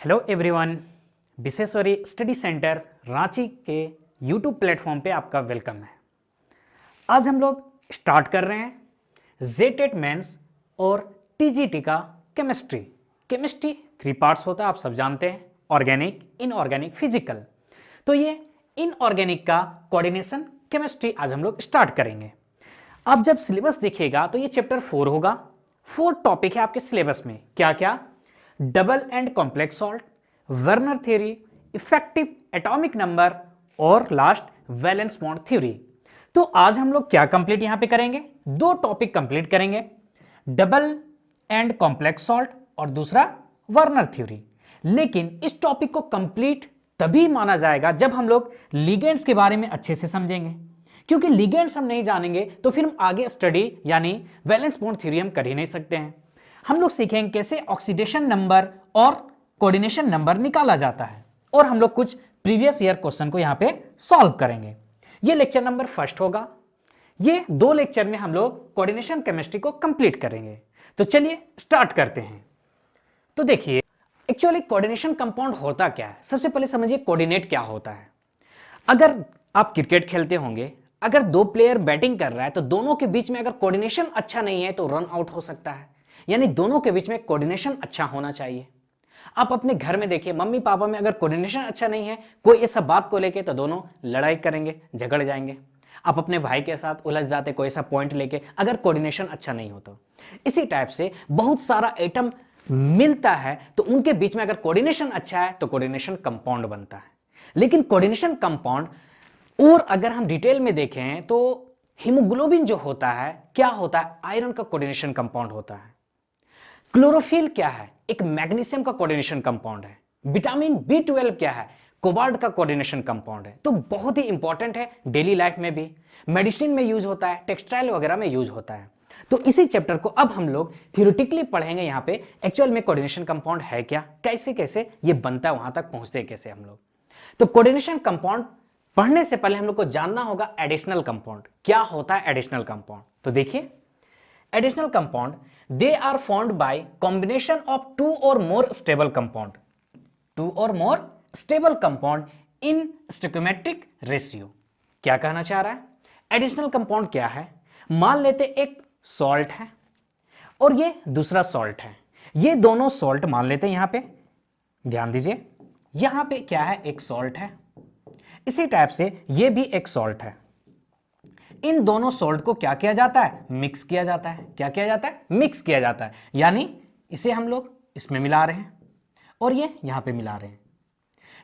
Hello everyone, Visheshwari study centre Ranchi के YouTube platform पे आपका वेलकम है। आज हम लोग स्टार्ट कर रहे हैं जेटेट मेंस और टीजीटी का केमिस्ट्री 3 पार्ट्स होता है, आप सब जानते हैं, ऑर्गेनिक, इनऑर्गेनिक, फिजिकल। तो ये इनऑर्गेनिक का कोऑर्डिनेशन केमिस्ट्री आज हम लोग स्टार्ट करेंगे। आप जब सिलेबस देखिएगा तो ये चैप्टर 4 होगा। 4 टॉपिक है आपके सिलेबस में, क्या क्या? Double and complex salt, Werner theory, effective atomic number और लास्ट वैलेंस बॉन्ड थ्योरी। तो आज हम लोग क्या कंप्लीट यहां पे करेंगे? 2 टॉपिक कंप्लीट करेंगे, डबल एंड कॉम्प्लेक्स सॉल्ट और दूसरा वर्नर थ्योरी। लेकिन इस टॉपिक को कंप्लीट तभी माना जाएगा जब हम लोग लिगेंड्स के बारे में अच्छे से समझेंगे, क्योंकि लिगेंड्स हम नहीं जानेंगे तो फिर हम आगे स्टडी यानी वैलेंस बॉन्ड थ्योरी हम कर ही नहीं सकते हैं। हम लोग सीखेंगे कैसे ऑक्सीडेशन नंबर और कोऑर्डिनेशन नंबर निकाला जाता है, और हम लोग कुछ प्रीवियस ईयर क्वेश्चन को यहां पे सॉल्व करेंगे। ये लेक्चर नंबर 1 होगा। ये 2 लेक्चर में हम लोग कोऑर्डिनेशन केमिस्ट्री को कंप्लीट करेंगे। तो चलिए स्टार्ट करते हैं। तो देखिए, एक्चुअली कोऑर्डिनेशन कंपाउंड होता क्या है? सबसे पहले समझिए कोऑर्डिनेट क्या होता है। अगर आप क्रिकेट खेलते होंगे, अगर 2 प्लेयर बैटिंग कर रहा है तो दोनों के बीच में अगर कोऑर्डिनेशन अच्छा नहीं है तो रन आउट हो सकता है, यानी दोनों के बीच में कोऑर्डिनेशन अच्छा होना चाहिए। आप अपने घर में देखिए, मम्मी पापा में अगर कोऑर्डिनेशन अच्छा नहीं है कोई ऐसा बात को लेके तो दोनों लड़ाई करेंगे, झगड़ जाएंगे। आप अपने भाई के साथ उलझ जाते कोई ऐसा पॉइंट लेके, अगर कोऑर्डिनेशन अच्छा नहीं हो तो। इसी टाइप से बहुत सारा एटम मिलता है तो उनके बीच में अगर कोऑर्डिनेशन अच्छा है तो कोऑर्डिनेशन कंपाउंड बनता है। लेकिन कोऑर्डिनेशन कंपाउंड और अगर हम डिटेल में देखें तो हीमोग्लोबिन जो होता है क्या होता है? आयरन का कोऑर्डिनेशन कंपाउंड होता है। क्लोरोफिल क्या है? एक मैग्नीशियम का कोऑर्डिनेशन कंपाउंड है। विटामिन B12 क्या है? कोबाल्ट का कोऑर्डिनेशन कंपाउंड है। तो बहुत ही इंपॉर्टेंट है, डेली लाइफ में भी, मेडिसिन में यूज होता है, टेक्सटाइल वगैरह में यूज होता है। तो इसी चैप्टर को अब हम लोग थ्योरेटिकली पढ़ेंगे यहां पे एक्चुअल में कोऑर्डिनेशन कंपाउंड है क्या, कैसे कैसे ये बनता है, वहां तक पहुंचते हैं कैसे हम लोग। तो कोऑर्डिनेशन कंपाउंड पढ़ने से पहले हम लोग को जानना होगा एडिशनल कंपाउंड क्या होता है। एडिशनल कंपाउंड तो देखिए, additional compound they are formed by combination of two or more stable compound in stoichiometric ratio। क्या कहना चाह रहा है? एडिशनल कंपाउंड क्या है? मान लेते एक सॉल्ट है और ये दूसरा सॉल्ट है, ये दोनों सॉल्ट मान लेते हैं। यहां पे ध्यान दीजिए, यहां पे क्या है? एक सॉल्ट है। इसी टाइप से ये भी एक सॉल्ट है। इन दोनों सॉल्ट को क्या किया जाता है? मिक्स किया जाता है। क्या किया जाता है? मिक्स किया जाता है, यानी इसे हम लोग इसमें मिला रहे हैं और ये यहां पे मिला रहे हैं।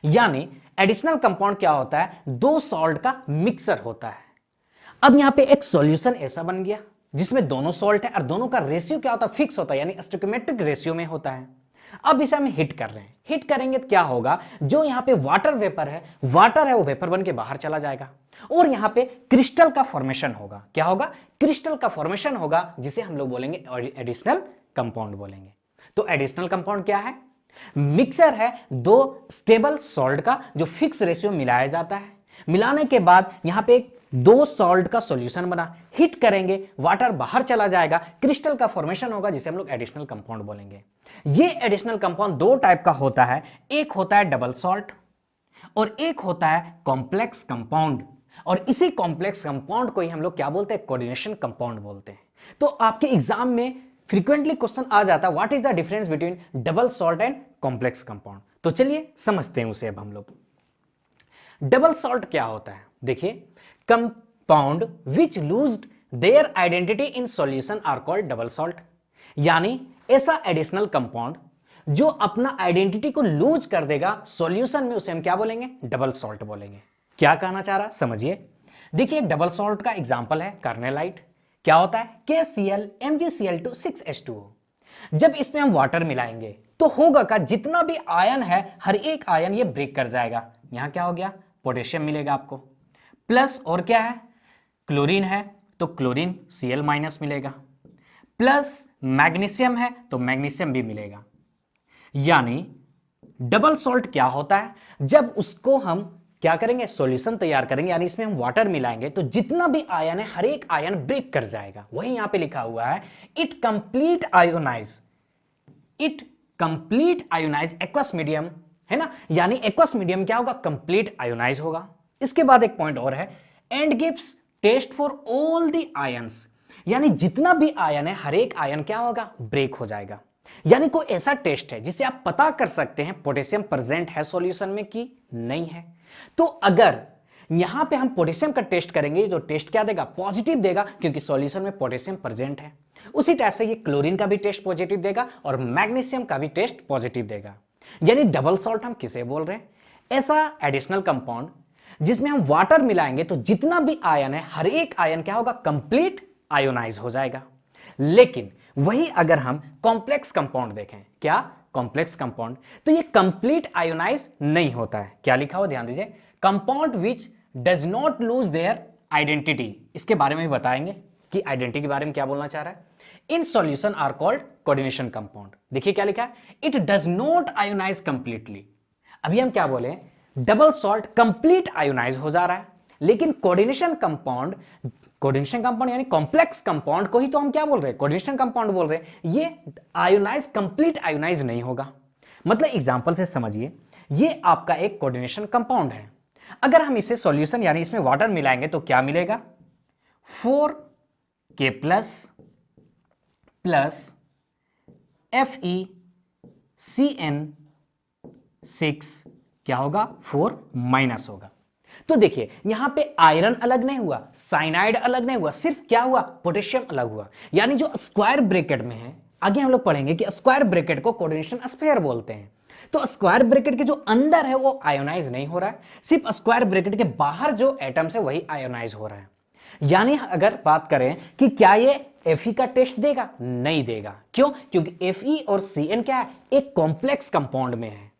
यानी एडिशनल कंपाउंड क्या होता है? 2 सॉल्ट का मिक्सर होता है। अब यहां पे एक सॉल्यूशन ऐसा बन गया जिसमें दोनों सॉल्ट है और दोनों का रेशियो क्या होता है? फिक्स होता है, यानी स्टोइकोमेट्रिक रेशियो में होता है। अब इसे हम हिट कर रहे हैं। हिट करेंगे तो क्या होगा? जो यहां पे वाटर है वो वेपर बन के बाहर चला जाएगा और यहां पे क्रिस्टल का फॉर्मेशन होगा। क्या होगा? क्रिस्टल का फॉर्मेशन होगा, जिसे हम लोग बोलेंगे एडिशनल कंपाउंड बोलेंगे। तो एडिशनल कंपाउंड क्या है? मिक्सर है 2 स्टेबल सॉल्ट का जो फिक्स रेशियो मिलाया जाता है। मिलाने के बाद यहां पे 2 सॉल्ट का सॉल्यूशन बना, हिट करेंगे, वाटर बाहर चला जाएगा, क्रिस्टल का फॉर्मेशन होगा, जिसे हम लोग एडिशनल कंपाउंड बोलेंगे। ये एडिशनल कंपाउंड 2 टाइप का होता है, एक होता है डबल सॉल्ट और एक होता है कॉम्प्लेक्स कंपाउंड। और इसी कॉम्प्लेक्स कंपाउंड को ही हम लोग क्या बोलते हैं? कोऑर्डिनेशन कंपाउंड बोलते हैं। तो आपके एग्जाम में फ्रीक्वेंटली क्वेश्चन आ जाता है, what is the difference between double salt and complex compound. तो चलिए समझते हैं उसे अब हम लोग। डबल सॉल्ट क्या होता है? देखिए, compound which loosed their identity in solution are called double salt. यानी ऐसा एडिशनल कंपाउंड जो अपना आइडेंटिटी को लूज कर देगा सॉल्यूशन में, उसे हम क्या बोलेंगे? डबल सॉल्ट बोलेंगे। क्या कहना चाह रहा है समझिए। देखिए, डबल सॉल्ट का एग्जांपल है कार्नेलाइट। क्या होता है? KCl MgCl2 6H2O। जब इसमें हम वाटर मिलाएंगे तो होगा का जितना भी आयन है हर एक आयन ये ब्रेक कर जाएगा। यहां क्या हो गया? पोटेशियम मिलेगा आपको, प्लस और क्या है? क्लोरीन है तो क्लोरीन Cl- मिलेगा, प्लस मैग्नीशियम है तो मैग्नीशियम भी मिलेगा। यानी डबल सॉल्ट क्या होता है? जब उसको हम क्या करेंगे? सॉल्यूशन तैयार करेंगे, यानी इसमें हम वाटर मिलाएंगे तो जितना भी आयन है हर एक आयन ब्रेक कर जाएगा। वही यहां पे लिखा हुआ है, it complete ionize aqueous medium, है ना, यानी एक्वस मीडियम क्या होगा, कंप्लीट आयोनाइज होगा। इसके बाद एक पॉइंट और है, and gives test for all the ions, यानी जितना भी आयन है हर एक आयन क्या होगा, ब्रेक हो जाएगा। यानी कोई ऐसा टेस्ट है जिससे आप पता कर सकते हैं पोटेशियम प्रेजेंट है सॉल्यूशन में कि नहीं है। तो अगर यहां पे हम पोटेशियम का टेस्ट करेंगे, जो टेस्ट क्या देगा, पॉजिटिव देगा, क्योंकि सॉल्यूशन में पोटेशियम प्रेजेंट है। उसी टाइप से ये क्लोरीन का भी टेस्ट पॉजिटिव देगा और मैग्नीशियम का भी टेस्ट पॉजिटिव देगा। यानी डबल सॉल्ट हम किसे बोल रहे हैं, ऐसा एडिशनल कंपाउंड जिसमें हम वाटर मिलाएंगे तो जितना भी आयन है हर एक आयन क्या होगा, कंप्लीट आयोनाइज हो जाएगा। लेकिन वही अगर हम कॉम्प्लेक्स कंपाउंड देखें, क्या कॉम्प्लेक्स कंपाउंड, तो ये कंप्लीट आयोनाइज नहीं होता है। क्या लिखा हो ध्यान दीजिए, compound which does not lose their identity. इसके बारे में भी बताएंगे कि आइडेंटिटी के बारे में क्या बोलना चाह रहा है। In solution are called coordination compound. देखिए क्या लिखा है, it does not ionize completely. अभी हम क्या बोले, डबल सॉल्ट कंप्लीट आयोनाइज हो जा रहा है, लेकिन कोऑर्डिनेशन कंपाउंड यानी कॉम्प्लेक्स कंपाउंड को ही तो हम क्या बोल रहे हैं, कोऑर्डिनेशन कंपाउंड बोल रहे हैं। ये आयोनाइज कंप्लीट आयोनाइज नहीं होगा। मतलब एग्जांपल से समझिए, ये आपका एक कोऑर्डिनेशन कंपाउंड है। अगर हम इसे सॉल्यूशन यानी इसमें वाटर मिलाएंगे तो क्या मिलेगा, 4K प्लस FeCN6 क्या होगा, 4 माइनस होगा। तो देखिए यहां पे आयरन अलग नहीं हुआ, साइनाइड अलग नहीं हुआ, सिर्फ क्या हुआ, पोटेशियम अलग हुआ। यानी जो स्क्वायर ब्रैकेट में है, आगे हम लोग पढ़ेंगे कि स्क्वायर ब्रैकेट को कोऑर्डिनेशन स्फीयर बोलते हैं। तो स्क्वायर ब्रैकेट के जो अंदर है वो आयोनाइज नहीं हो रहा है, सिर्फ स्क्वायर ब्रैकेट के बाहर जो एटम्स है वही आयोनाइज हो रहा है। यानी अगर बात करें कि क्या ये Fe का टेस्ट देगा, नहीं देगा। क्यों, क्योंकि Fe और Cn क्या है, एक कॉम्प्लेक्स कंपाउंड में है।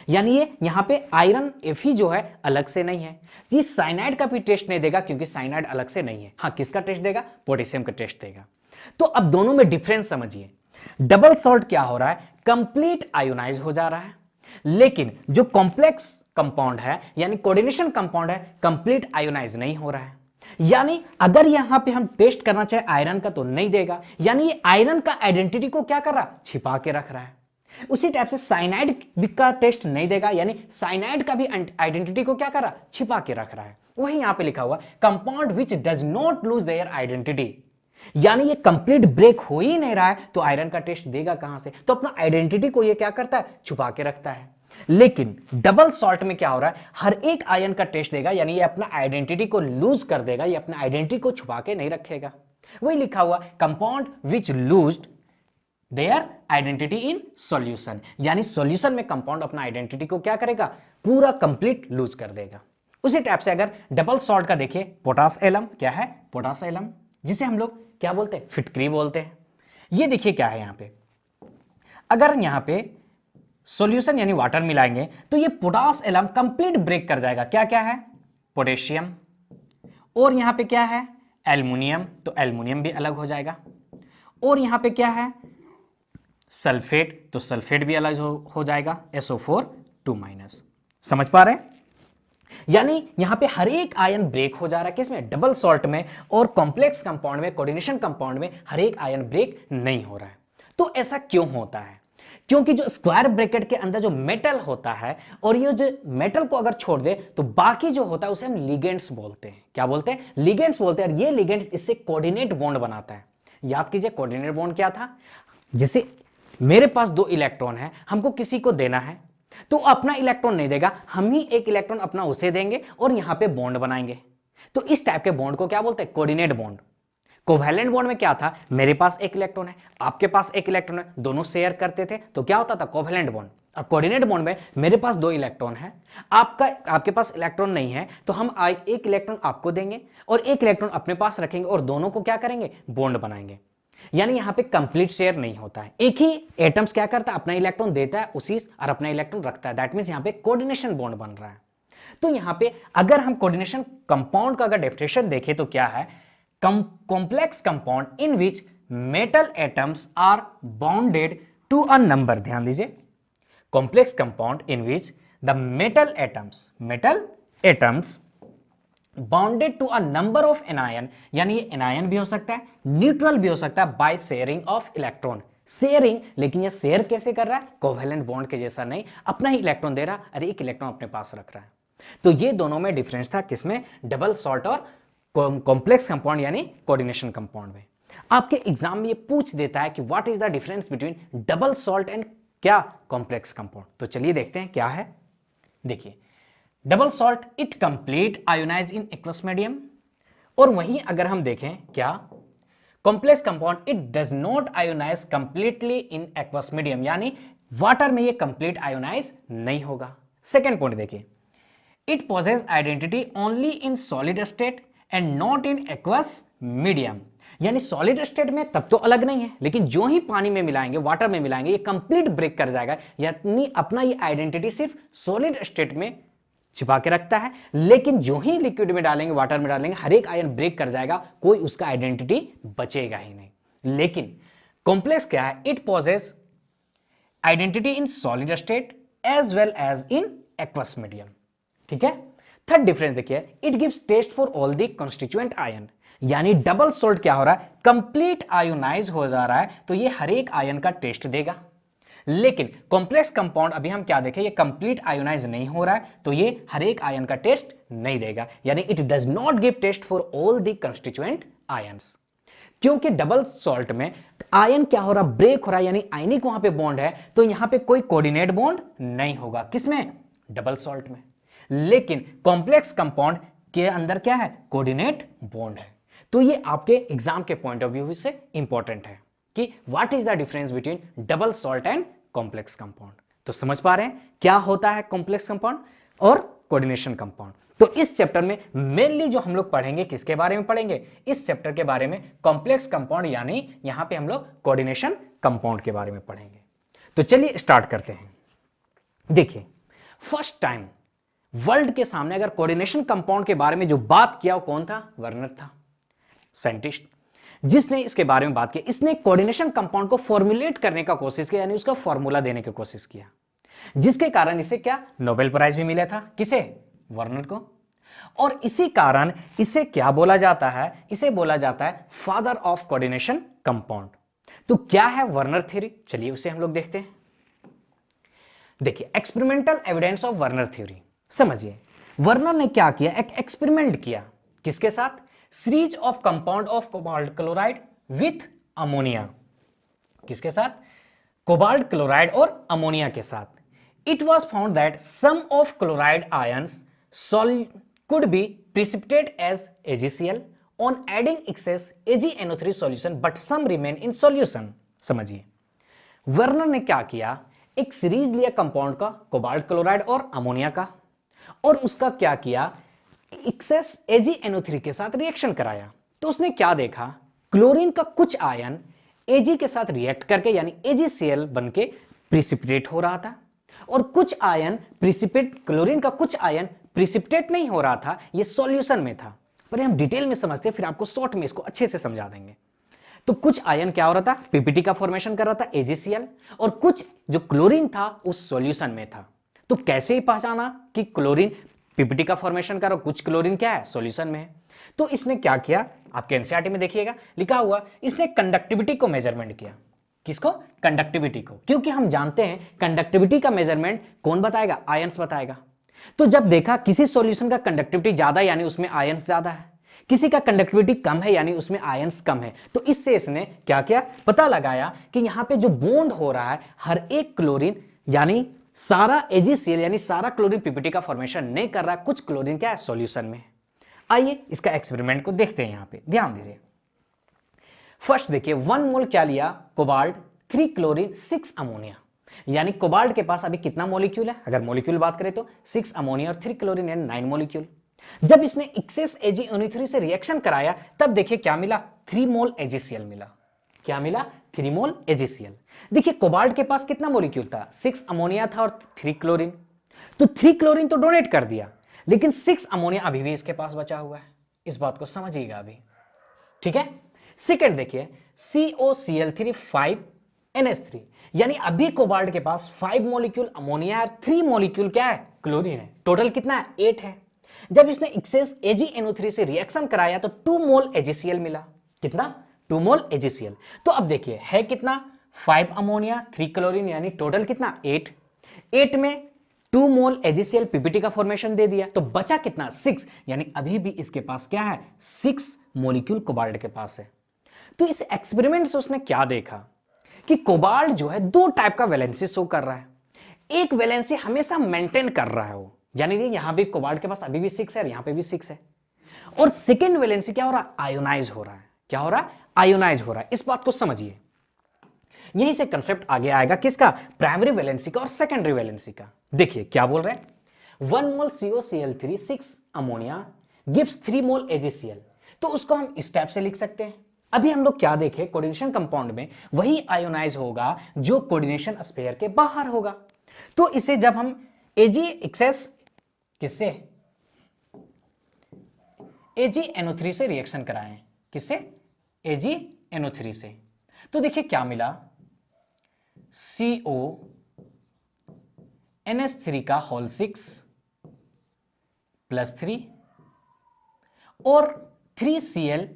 यानी ये यहां पे आयरन Fe जो है अलग से नहीं है। ये साइनाइड का भी टेस्ट नहीं देगा, क्योंकि साइनाइड अलग से नहीं है। हाँ, किसका टेस्ट देगा, पोटेशियम का टेस्ट देगा। तो अब दोनों में डिफरेंस समझिए। डबल सॉल्ट क्या हो रहा है, कंप्लीट आयोनाइज हो जा रहा है, लेकिन जो कॉम्प्लेक्स कंपाउंड है यानी कोऑर्डिनेशन कंपाउंड है, कंप्लीट आयोनाइज नहीं हो रहा है। यानी अगर यहां पे हम टेस्ट करना चाहे आयरन का तो नहीं देगा, यानी ये आयरन का आइडेंटिटी को क्या कर रहा है, छिपा के रख रहा है। उसी टाइप से साइनाइड का टेस्ट नहीं देगा, यानी साइनाइड का भी आइडेंटिटी को क्या कर रहा है, छिपा के रख रहा है। वही यहां पे लिखा हुआ compound which does not lose their identity, यानी ये कंप्लीट ब्रेक हो ही नहीं रहा है, तो आयरन का टेस्ट देगा कहां से, तो अपना आइडेंटिटी को ये क्या करता है, छुपा के रखता है। लेकिन डबल सॉल्ट में क्या हो रहा है, हर एक आयन का टेस्ट देगा, यानी ये अपना आइडेंटिटी को लूज कर देगा, ये अपना आइडेंटिटी को छुपा के नहीं रखेगा। वही लिखा हुआ compound which loosed their identity in solution, यानी सॉल्यूशन में कंपाउंड अपना आइडेंटिटी को क्या करेगा, पूरा कंप्लीट लूज कर देगा। उसी टाइप से अगर डबल सॉल्ट का देखिए, पोटास एलम क्या है, पोटास एलम, जिसे हम लोग क्या बोलते हैं, फिटकरी बोलते हैं। ये देखिए क्या है, यहां पे अगर यहां पे सॉल्यूशन यानी वाटर मिलाएंगे तो ये पोटास एलम कंप्लीट ब्रेक कर जाएगा। क्या क्या है, पोटेशियम, और यहां पे क्या है, एल्युमिनियम, तो एल्युमिनियम भी अलग हो जाएगा। और यहां पे क्या है, सल्फेट, तो सल्फेट भी अलग हो जाएगा, SO4 2-। समझ पा रहे हैं, यानी यहां पे हर एक आयन ब्रेक हो जा रहा है, किसमें, डबल सॉल्ट में, और कॉम्प्लेक्स कंपाउंड में, कोऑर्डिनेशन कंपाउंड में हर एक आयन ब्रेक नहीं हो रहा है। तो ऐसा क्यों होता है, क्योंकि जो स्क्वायर ब्रैकेट के अंदर जो मेटल होता है, और ये जो मेटल को अगर छोड़ दे तो बाकी जो होता है उसे हम लिगेंड्स बोलते हैं। क्या बोलते हैं, लिगेंड्स बोलते हैं। और ये लिगेंड्स इससे कोऑर्डिनेट बॉन्ड बनाता है। याद कीजिए कोऑर्डिनेट बॉन्ड क्या था, जैसे मेरे पास 2 इलेक्ट्रॉन है, हमको किसी को देना है तो अपना इलेक्ट्रॉन नहीं देगा, हम ही एक इलेक्ट्रॉन अपना उसे देंगे और यहां पे बॉन्ड बनाएंगे। तो इस टाइप के बॉन्ड को क्या बोलते हैं, कोऑर्डिनेट बॉन्ड। कोवैलेंट बॉन्ड में क्या था, मेरे पास एक इलेक्ट्रॉन है, आपके पास एक इलेक्ट्रॉन है, दोनों शेयर करते थे तो क्या होता था, कोवैलेंट बॉन्ड। और कोऑर्डिनेट बॉन्ड में मेरे पास 2 इलेक्ट्रॉन है, आपके पास इलेक्ट्रॉन नहीं है, तो हम एक इलेक्ट्रॉन आपको देंगे और एक इलेक्ट्रॉन अपने पास रखेंगे और दोनों को क्या करेंगे, बॉन्ड बनाएंगे। यानी यहां पे कंप्लीट शेयर नहीं होता है, एक ही एटम्स क्या करता है, अपना इलेक्ट्रॉन देता है उसी और अपना इलेक्ट्रॉन रखता है। दैट मींस यहां पे कोऑर्डिनेशन बॉन्ड बन रहा है। तो यहां पे अगर हम कोऑर्डिनेशन कंपाउंड का अगर डेफिनेशन देखें तो क्या है, complex compound in which metal atoms are bonded to a number। ध्यान दीजिए, complex compound in which the metal atoms bonded to a number of anion, यानी ये anion भी हो सकता है, न्यूट्रल भी हो सकता है, by sharing of electron, sharing, लेकिन ये शेयर कैसे कर रहा है? कोवेलेंट बॉन्ड के जैसा नहीं, अपना ही इलेक्ट्रॉन दे रहा, अरे एक इलेक्ट्रॉन अपने पास रख रहा है। तो ये दोनों में डिफरेंस था, किसमें? डबल सॉल्ट और कॉम्प्लेक्स कंपाउंड यानी कोऑर्डिनेशन कंपाउंड में। आपके एग्जाम में ये पूछ देता है कि what is the difference between double salt and क्या कॉम्प्लेक्स कंपाउंड। तो चलिए देखते हैं क्या है। देखिए, double salt it complete ionize in aqueous medium, और वहीं अगर हम देखें क्या complex compound it does not ionize completely in aqueous medium, यानी वाटर में ये कंप्लीट आयोनाइज नहीं होगा। सेकेंड पॉइंट देखिए, it possess identity only in solid state and not in aqueous medium, यानी सॉलिड स्टेट में तब तो अलग नहीं है, लेकिन जो ही पानी में मिलाएंगे, वाटर में मिलाएंगे, ये कंप्लीट ब्रेक कर जाएगा, यानी अपना ये आइडेंटिटी सिर्फ सॉलिड स्टेट में छिपा के रखता है, लेकिन जो ही लिक्विड में डालेंगे, वाटर में डालेंगे, हर एक आयन ब्रेक कर जाएगा, कोई उसका आइडेंटिटी बचेगा ही नहीं। लेकिन कॉम्प्लेक्स क्या है? It possess identity in solid state as well as in aqueous medium. ठीक है। थर्ड डिफरेंस देखिए, it gives test for all the constituent ion, यानी डबल सॉल्ट क्या हो रहा है? कंप्लीट आयोनाइज हो जा रहा है, तो ये हर एक आयन का टेस्ट देगा। लेकिन कॉम्प्लेक्स कंपाउंड अभी हम क्या देखें, ये कंप्लीट आयोनाइज नहीं हो रहा है, तो ये हर एक आयन का टेस्ट नहीं देगा, यानी it does not give test for all the constituent ions. क्योंकि डबल सॉल्ट में आयन क्या हो रहा? ब्रेक हो रहा है, यानी आयनिक वहां पे बॉन्ड है, तो यहां पे कोई कोऑर्डिनेट बॉन्ड नहीं होगा। किसमें? डबल सॉल्ट में। लेकिन कॉम्प्लेक्स कंपाउंड के अंदर क्या है? कोऑर्डिनेट बॉन्ड है। तो ये आपके एग्जाम के पॉइंट ऑफ व्यू से इंपॉर्टेंट है कि what is the difference between double salt and complex compound. तो समझ पा रहे हैं क्या होता है कॉम्प्लेक्स कंपाउंड और कोऑर्डिनेशन कंपाउंड। तो इस चैप्टर में मेनली जो हम लोग पढ़ेंगे, किसके बारे में पढ़ेंगे? इस चैप्टर के बारे में कॉम्प्लेक्स कंपाउंड, यानी यहां पे हम लोग कोऑर्डिनेशन कंपाउंड के बारे में पढ़ेंगे। तो चलिए स्टार्ट करते हैं। देखिए, फर्स्ट टाइम वर्ल्ड के सामने अगर कोऑर्डिनेशन कंपाउंड के बारे में जो बात किया वो कौन था? वर्नर था, साइंटिस्ट, जिसने इसके बारे में बात की। इसने कोऑर्डिनेशन कंपाउंड को फॉर्मुलेट करने का कोशिश किया, यानी उसका फॉर्मूला देने की कोशिश किया, जिसके कारण इसे क्या नोबेल प्राइज भी मिला था। किसे? वर्नर को। और इसी कारण इसे क्या बोला जाता है? इसे बोला जाता है फादर ऑफ कोऑर्डिनेशन कंपाउंड। तो क्या है वर्नर थ्योरी? चलिए उसे हम लोग देखते हैं। देखिए, experimental evidence of Werner theory समझिए। वर्नर ने क्या किया? एक एक्सपेरिमेंट किया, किसके साथ? Series of compound of cobalt chloride with ammonia. किसके साथ? कोबाल्ट क्लोराइड और अमोनिया के साथ। It was found that some of chloride ions could be precipitate as AgCl on adding excess AgNO3 solution but some remain in solution। समझिए, Werner ने क्या किया? एक सीरीज लिया कंपाउंड का, कोबाल्ट क्लोराइड और अमोनिया का, और उसका क्या किया? एक्सेस AgNO3 के साथ रिएक्शन कराया। तो उसने क्या देखा? क्लोरीन का कुछ आयन Ag के साथ रिएक्ट करके, यानी AgCl बनके प्रिसिपिटेट हो रहा था, और कुछ आयन क्लोरीन का कुछ आयन प्रिसिपिटेट नहीं हो रहा था, ये सॉल्यूशन में था। पर हम डिटेल में समझते हैं, फिर आपको शॉर्ट में इसको अच्छे से समझा देंगे। तो कुछ आयन क्या हो रहा था? पीपीटी का फॉर्मेशन कर रहा था, AgCl, और कुछ जो क्लोरीन था उस सॉल्यूशन में था। तो कैसे ही पहचाना कि क्लोरीन पीपीटी का फॉर्मेशन कर रहा, कुछ क्लोरीन क्या है? सॉल्यूशन में है। तो इसने क्या किया? आपके एनसीईआरटी में देखिएगा लिखा हुआ, इसने कंडक्टिविटी को मेजरमेंट किया। किसको? कंडक्टिविटी को, क्योंकि हम जानते हैं कंडक्टिविटी का मेजरमेंट कौन बताएगा? आयंस बताएगा। तो जब देखा किसी सॉल्यूशन का कंडक्टिविटी ज्यादा यानी उसमें आयंस ज्यादा है, किसी का कंडक्टिविटी कम है यानी उसमें आयंस कम है, तो इससे इसने क्या किया? पता लगाया कि यहां पे जो बॉन्ड हो रहा है, हर एक क्लोरीन यानी सारा AgCl यानी सारा क्लोरीन पीपीटी का फॉर्मेशन नहीं कर रहा है, कुछ क्लोरीन क्या है? सॉल्यूशन में। आइए इसका एक्सपेरिमेंट को देखते हैं। यहां पे ध्यान दीजिए। फर्स्ट देखिए, 1 मोल क्या लिया? Cobalt, 3 chlorine, 6 ammonia. यानी कोबाल्ट के पास अभी कितना मॉलिक्यूल है? अगर मॉलिक्यूल बात करें तो 6 अमोनिया और 3 क्लोरीन यानी 9 मॉलिक्यूल। जब इसने एक्सेस AgNO3 से रिएक्शन कराया, तब देखिए क्या मिला? 3 मोल AgCl मिला। क्या मिला? 3 मोल AgCl। देखिए कोबाल्ट के पास कितना मॉलिक्यूल था? 6 अमोनिया था और 3 क्लोरीन। तो 3 क्लोरीन तो डोनेट कर दिया, लेकिन 6 अमोनिया अभी भी इसके पास बचा हुआ है। इस बात को समझिएगा अभी, ठीक है। सेकेंड देखिए, COCl3 5 NH3, यानी अभी कोबाल्ट के पास 5 मॉलिक्यूल अमोनिया और 3 मॉलिक्यूल क्या है? क्लोरीन है। टोटल कितना है? 8 है। जब इसने एक्सेस AgNO3 से रिएक्शन कराया तो 2 मोल AgCl मिला। कितना? 2 मोल AgCl। तो अब देखिए है कितना? 5 अमोनिया 3 क्लोरीन, यानी टोटल कितना 8। 8 में 2 मोल एजीसीएल पीपीटी का फॉर्मेशन दे दिया, तो बचा कितना 6, यानी अभी भी इसके पास क्या है 6 मॉलिक्यूल कोबाल्ट के पास है। तो इस एक्सपेरिमेंट से उसने क्या देखा कि कोबाल्ट जो है 2 टाइप का वैलेंसी शो कर रहा है। एक वैलेंसी हमेशा मेंटेन कर रहा है वो, यानी यहां भी कोबाल्ट के पास अभी भी 6 है और यहां पे भी 6 है। और सेकेंड वैलेंसी क्या हो रहा है, आयोनाइज हो रहा है। क्या हो रहा है, आयोनाइज हो रहा है। इस बात को समझिए, यहीं से कंसेप्ट आगे आएगा किसका, प्राइमरी वैलेंसी का और सेकेंडरी वैलेंसी का। देखिए क्या बोल रहे हैं, 1 मोल COCl3 6 अमोनिया गिव्स 3 मोल AgCl। तो उसको हम इस टाइप से लिख सकते हैं। अभी हम लोग क्या देखें, कोऑर्डिनेशन कंपाउंड में वही आयोनाइज होगा जो कोऑर्डिनेशन स्फीयर के बाहर होगा। तो इसे जब हम Ag एक्सेस किससे, AgNO3 से रिएक्शन कराएं, किससे, AgNO3 से, तो देखिए क्या मिला, CONH3 का होल 6 +3 और 3Cl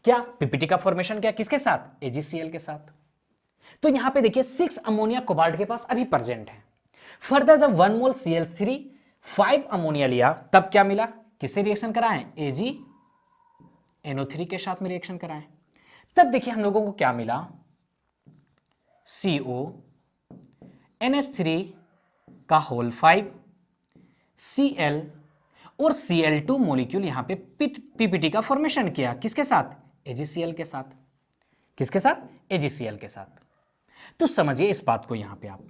क्या पीपीटी का फॉर्मेशन क्या किसके साथ, AgCl के साथ। तो यहां पे देखिए 6 अमोनिया कोबाल्ट के पास अभी प्रेजेंट है। फर्दर जब 1 मोल Cl3 5 अमोनिया लिया तब क्या मिला, किससे रिएक्शन कराएं, AgNO3 के साथ में रिएक्शन कराएं। तब देखिए हम लोगों को क्या मिला, CONH3 का होल 5 Cl और Cl2 मॉलिक्यूल यहां पे पीपीटी का फॉर्मेशन किया, किसके साथ, AgCl के साथ। किसके साथ, AgCl के साथ। तो समझिए इस बात को यहां पे आप,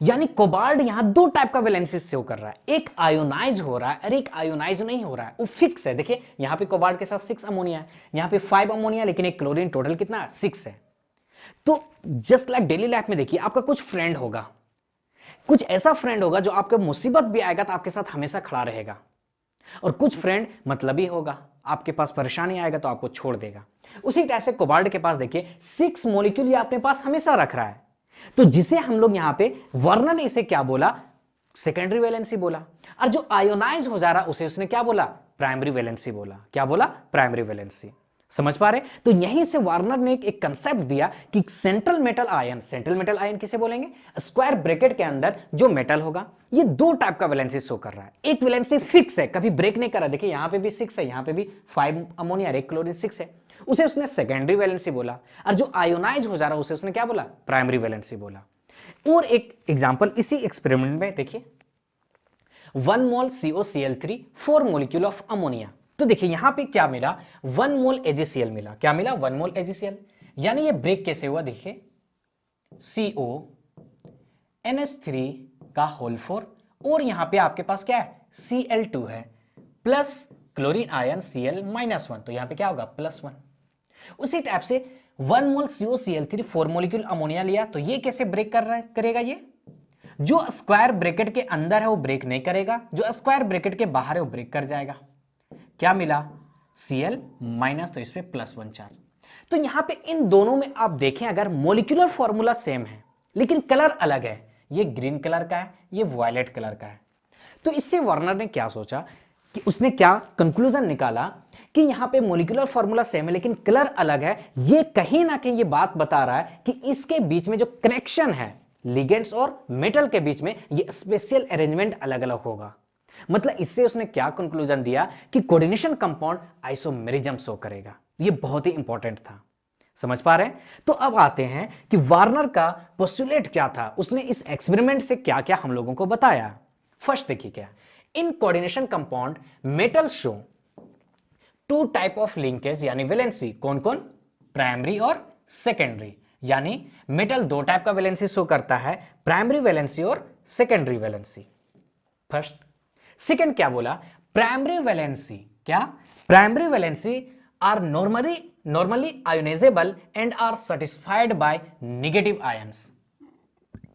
यानी कोबाल्ट यहां 2 टाइप का वैलेंसी शो कर रहा है, एक आयोनाइज हो रहा है और एक आयोनाइज नहीं हो रहा है, वो फिक्स है। देखिए यहां पे कोबाल्ट के साथ 6 अमोनिया है, यहां पे 5 अमोनिया, लेकिन एक क्लोरीन, टोटल कितना 6 है। तो जस्ट लाइक डेली लाइफ में देखिए आपका कुछ फ्रेंड होगा, कुछ ऐसा फ्रेंड होगा जो आपके मुसीबत भी आएगा तो आपके साथ हमेशा खड़ा रहेगा, और कुछ फ्रेंड मतलबी होगा, आपके पास परेशानी आएगा तो आपको छोड़ देगा। उसी टाइप से कोबाल्ट के पास देखिए 6 मॉलिक्यूल ये अपने पास हमेशा रख रहा है, तो जिसे हम लोग यहां पे वर्नर ने इसे क्या बोला, सेकेंडरी वैलेंसी बोला, और जो आयोनाइज हो जा रहा उसे उसने क्या बोला, प्राइमरी वैलेंसी बोला। क्या बोला, प्राइमरी वैलेंसी। समझ पा रहे, तो यहीं से वार्नर ने एक कंसेप्ट दिया कि central metal ion, central metal ion किसे बोलेंगे, स्क्वायर ब्रैकेट के अंदर जो मेटल होगा, ये 2 टाइप का वैलेंसी शो कर रहा है। एक वैलेंसी फिक्स है, कभी ब्रेक नहीं कर रहा, देखिए यहां पे भी 6 है, यहां पे भी 5 अमोनिया एक क्लोरीन 6 है, उसे उसने सेकेंडरी वैलेंसी बोला। और जो आयोनाइज हो जा रहा उसे उसने क्या बोला, प्राइमरी वैलेंसी बोला। और एक एग्जांपल इसी एक्सपेरिमेंट में देखिए, 1 मोल COCl3 4 मॉलिक्यूल ऑफ अमोनिया। तो देखिए यहां पे क्या मिला, 1 मोल AgCl मिला। क्या मिला, 1 मोल AgCl, यानी ये ब्रेक कैसे हुआ, देखिए CONH3 का होल 4 और यहां पे आपके पास क्या है, Cl2 है प्लस क्लोरीन आयन Cl-1, तो यहां पे क्या होगा, +1। उसी टाइप से 1 मोल COCl3 4 मॉलिक्यूल अमोनिया लिया, तो ये कैसे ब्रेक करेगा, ये जो स्क्वायर ब्रैकेट के अंदर है वो ब्रेक नहीं करेगा, जो स्क्वायर ब्रैकेट के बाहर है वो ब्रेक कर जाएगा। क्या मिला, Cl-, तो इस पे +1 चार्ज। तो यहां पे इन दोनों में आप देखें अगर मॉलिक्यूलर फॉर्मूला सेम है लेकिन कलर अलग है, ये ग्रीन कलर का है, ये वायलेट कलर का है, तो इससे वार्नर ने क्या सोचा कि उसने क्या कंक्लूजन निकाला कि यहां पे मॉलिक्यूलर फॉर्मूला सेम है लेकिन कलर अलग है। ये कहीं ना कहीं ये बात बता रहा है कि इसके बीच में जो कनेक्शन है लिगेंड्स और मेटल के बीच में, ये स्पेशल अरेंजमेंट अलग अलग होगा। मतलब इससे उसने क्या कंक्लूजन दिया कि कोऑर्डिनेशन कंपाउंड आइसोमेरिज्म शो करेगा। ये बहुत ही इंपॉर्टेंट था, समझ पा रहे हैं। तो अब आते हैं कि वार्नर का पोस्टुलेट क्या था, उसने इस एक्सपेरिमेंट से क्या क्या हम लोगों को बताया। फर्स्ट देखिए क्या, in coordination compound metal show 2 type of linkage यानी वैलेंसी, कौन कौन, प्राइमरी और सेकेंडरी, यानी मेटल 2 टाइप का वैलेंसी शो करता है, प्राइमरी वैलेंसी और सेकेंडरी वैलेंसी। फर्स्ट, सेकेंड क्या बोला, प्राइमरी वैलेंसी, क्या, primary valency are normally ionizable and are satisfied by negative ions,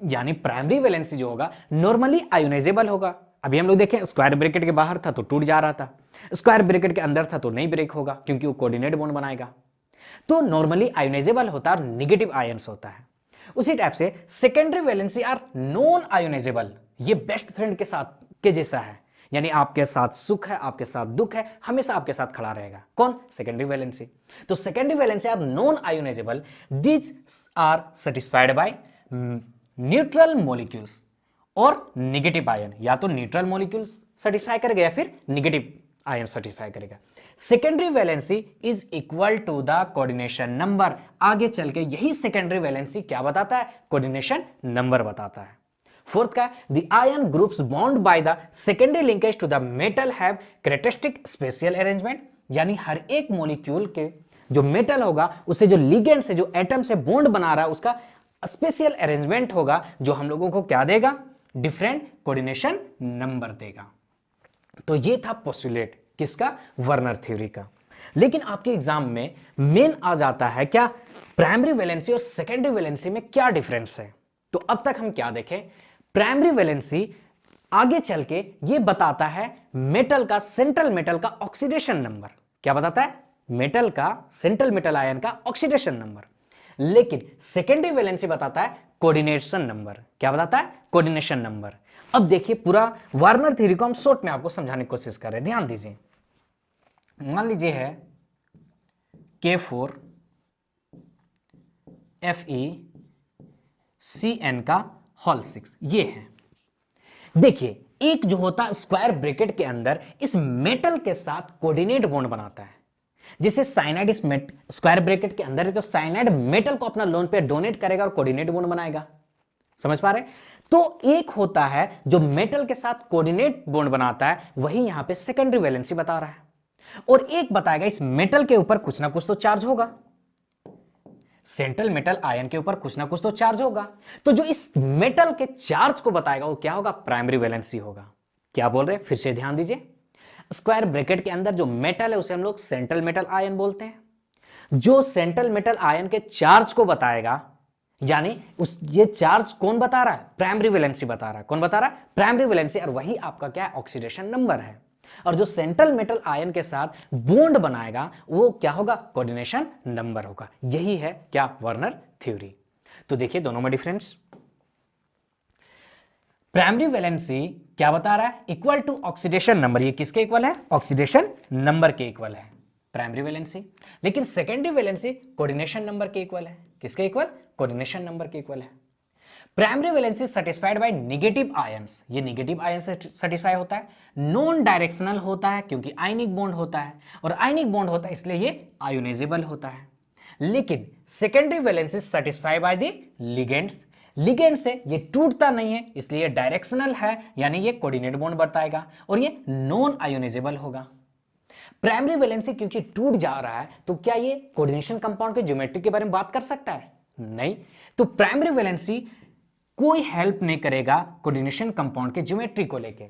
यानी प्राइमरी वैलेंसी जो होगा नॉर्मली आयोनाइजेबल होगा। अभी हम लोग देखें स्क्वायर ब्रैकेट के बाहर था तो टूट जा रहा था, स्क्वायर ब्रैकेट के अंदर था तो नहीं ब्रेक होगा क्योंकि वो कोऑर्डिनेट बॉन्ड बनाएगा। तो नॉर्मली आयोनाइजेबल होता है और नेगेटिव आयंस होता है। उसी टाइप से secondary valency are non ionizable, ये बेस्ट फ्रेंड के साथ के जैसा है, यानी आपके साथ सुख है, आपके साथ दुख है, हमेशा आपके साथ खड़ा रहेगा। कौन? Secondary valency. तो secondary valency are non ionisable, these are satisfied by neutral molecules और नेगेटिव आयन। या तो न्यूट्रल मॉलिक्यूल्स सेटिस्फाई करेगा या फिर नेगेटिव आयन सेटिस्फाई करेगा। Secondary valency is equal to the coordination number. आगे चल के यही सेकेंडरी वैलेंसी क्या बताता है? कोऑर्डिनेशन नंबर बताता है। फोर्थ का, the ion groups bond by the secondary linkage to the metal have characteristic spatial arrangement. यानी हर एक मॉलिक्यूल के जो मेटल होगा उससे जो लिगेंड से, जो एटम से बॉन्ड बना रहा है, उसका स्पेशल अरेंजमेंट होगा जो हम लोगों को क्या देगा? डिफरेंट कोऑर्डिनेशन नंबर देगा। तो ये था पोस्टुलेट किसका? वर्नर थ्योरी का। लेकिन आपके एग्जाम में मेन आ जाता है क्या? प्राइमरी वैलेंसी और सेकेंडरी वैलेंसी में क्या डिफरेंस है। तो अब तक हम क्या देखें? प्राइमरी वैलेंसी आगे चल के ये बताता है मेटल का, सेंट्रल मेटल का ऑक्सीडेशन नंबर। क्या बताता है? मेटल का, सेंट्रल मेटल आयन का ऑक्सीडेशन नंबर। लेकिन सेकेंडरी वैलेंसी बताता है कोऑर्डिनेशन नंबर। क्या बताता है? Coordination number. अब देखिए पूरा वार्नर थ्योरी को हम शॉर्ट में आपको समझाने की कोशिश कर रहे हैं। ध्यान दीजिए, मान लीजिए है K4 FeCN का होल 6, ये है। देखिए एक जो होता है स्क्वायर ब्रैकेट के अंदर इस मेटल के साथ कोऑर्डिनेट बॉन्ड बनाता है। जैसे साइनाइड इस स्क्वायर ब्रैकेट के अंदर है तो साइनाइड मेटल को अपना लोन पे डोनेट करेगा और कोऑर्डिनेट बॉन्ड बनाएगा। समझ पा रहे? तो एक होता है जो मेटल के साथ कोऑर्डिनेट बॉन्ड बनाता है, वही यहां पे सेकेंडरी वैलेंसी बता रहा है। और एक बताएगा इस मेटल के ऊपर कुछ ना कुछ तो चार्ज होगा, सेंट्रल मेटल आयन के ऊपर कुछ ना कुछ तो चार्ज होगा। तो जो इस मेटल के चार्ज को बताएगा वो क्या होगा? प्राइमरी वैलेंसी होगा। क्या बोल रहे हैं? फिर से ध्यान दीजिए, स्क्वायर ब्रैकेट के अंदर जो मेटल है उसे हम लोग सेंट्रल मेटल आयन बोलते हैं। जो सेंट्रल मेटल आयन के चार्ज को बताएगा, यानी ये चार्ज कौन बता रहा है? प्राइमरी वैलेंसी बता रहा है। कौन बता रहा है? Primary valency. और वही आपका क्या है? ऑक्सीडेशन नंबर है। और जो सेंट्रल मेटल आयन के साथ बॉन्ड बनाएगा वो क्या होगा? कोऑर्डिनेशन नंबर होगा। यही है क्या? Werner theory. तो देखिए दोनों में डिफरेंस। प्राइमरी वैलेंसी क्या बता रहा है? Equal to oxidation number. ये किसके इक्वल है? ऑक्सीडेशन नंबर के इक्वल है प्राइमरी वैलेंसी। लेकिन सेकेंडरी वैलेंसी कोऑर्डिनेशन नंबर के इक्वल है। किसके इक्वल? कोऑर्डिनेशन नंबर के इक्वल है। Primary valency satisfied by negative ions. ये नेगेटिव आयन से सेटिस्फाई होता है। नॉन डायरेक्शनल होता है क्योंकि आयनिक बॉन्ड होता है, और आयनिक बॉन्ड होता है इसलिए ये आयोनाइजेबल होता है। लेकिन secondary valency satisfy by the ligands. Ligand से ये टूटता नहीं है इसलिए डायरेक्शनल है, यानी ये कोऑर्डिनेट बॉन्ड बताएगा और ये नॉन आयोनाइजेबल होगा। प्राइमरी वैलेंसी क्योंकि टूट जा रहा है तो क्या ये कोऑर्डिनेशन कंपाउंड के ज्योमेट्री के बारे में बात कर सकता है? नहीं। तो प्राइमरी वैलेंसी कोई हेल्प नहीं करेगा कोऑर्डिनेशन कंपाउंड के ज्योमेट्री को लेके।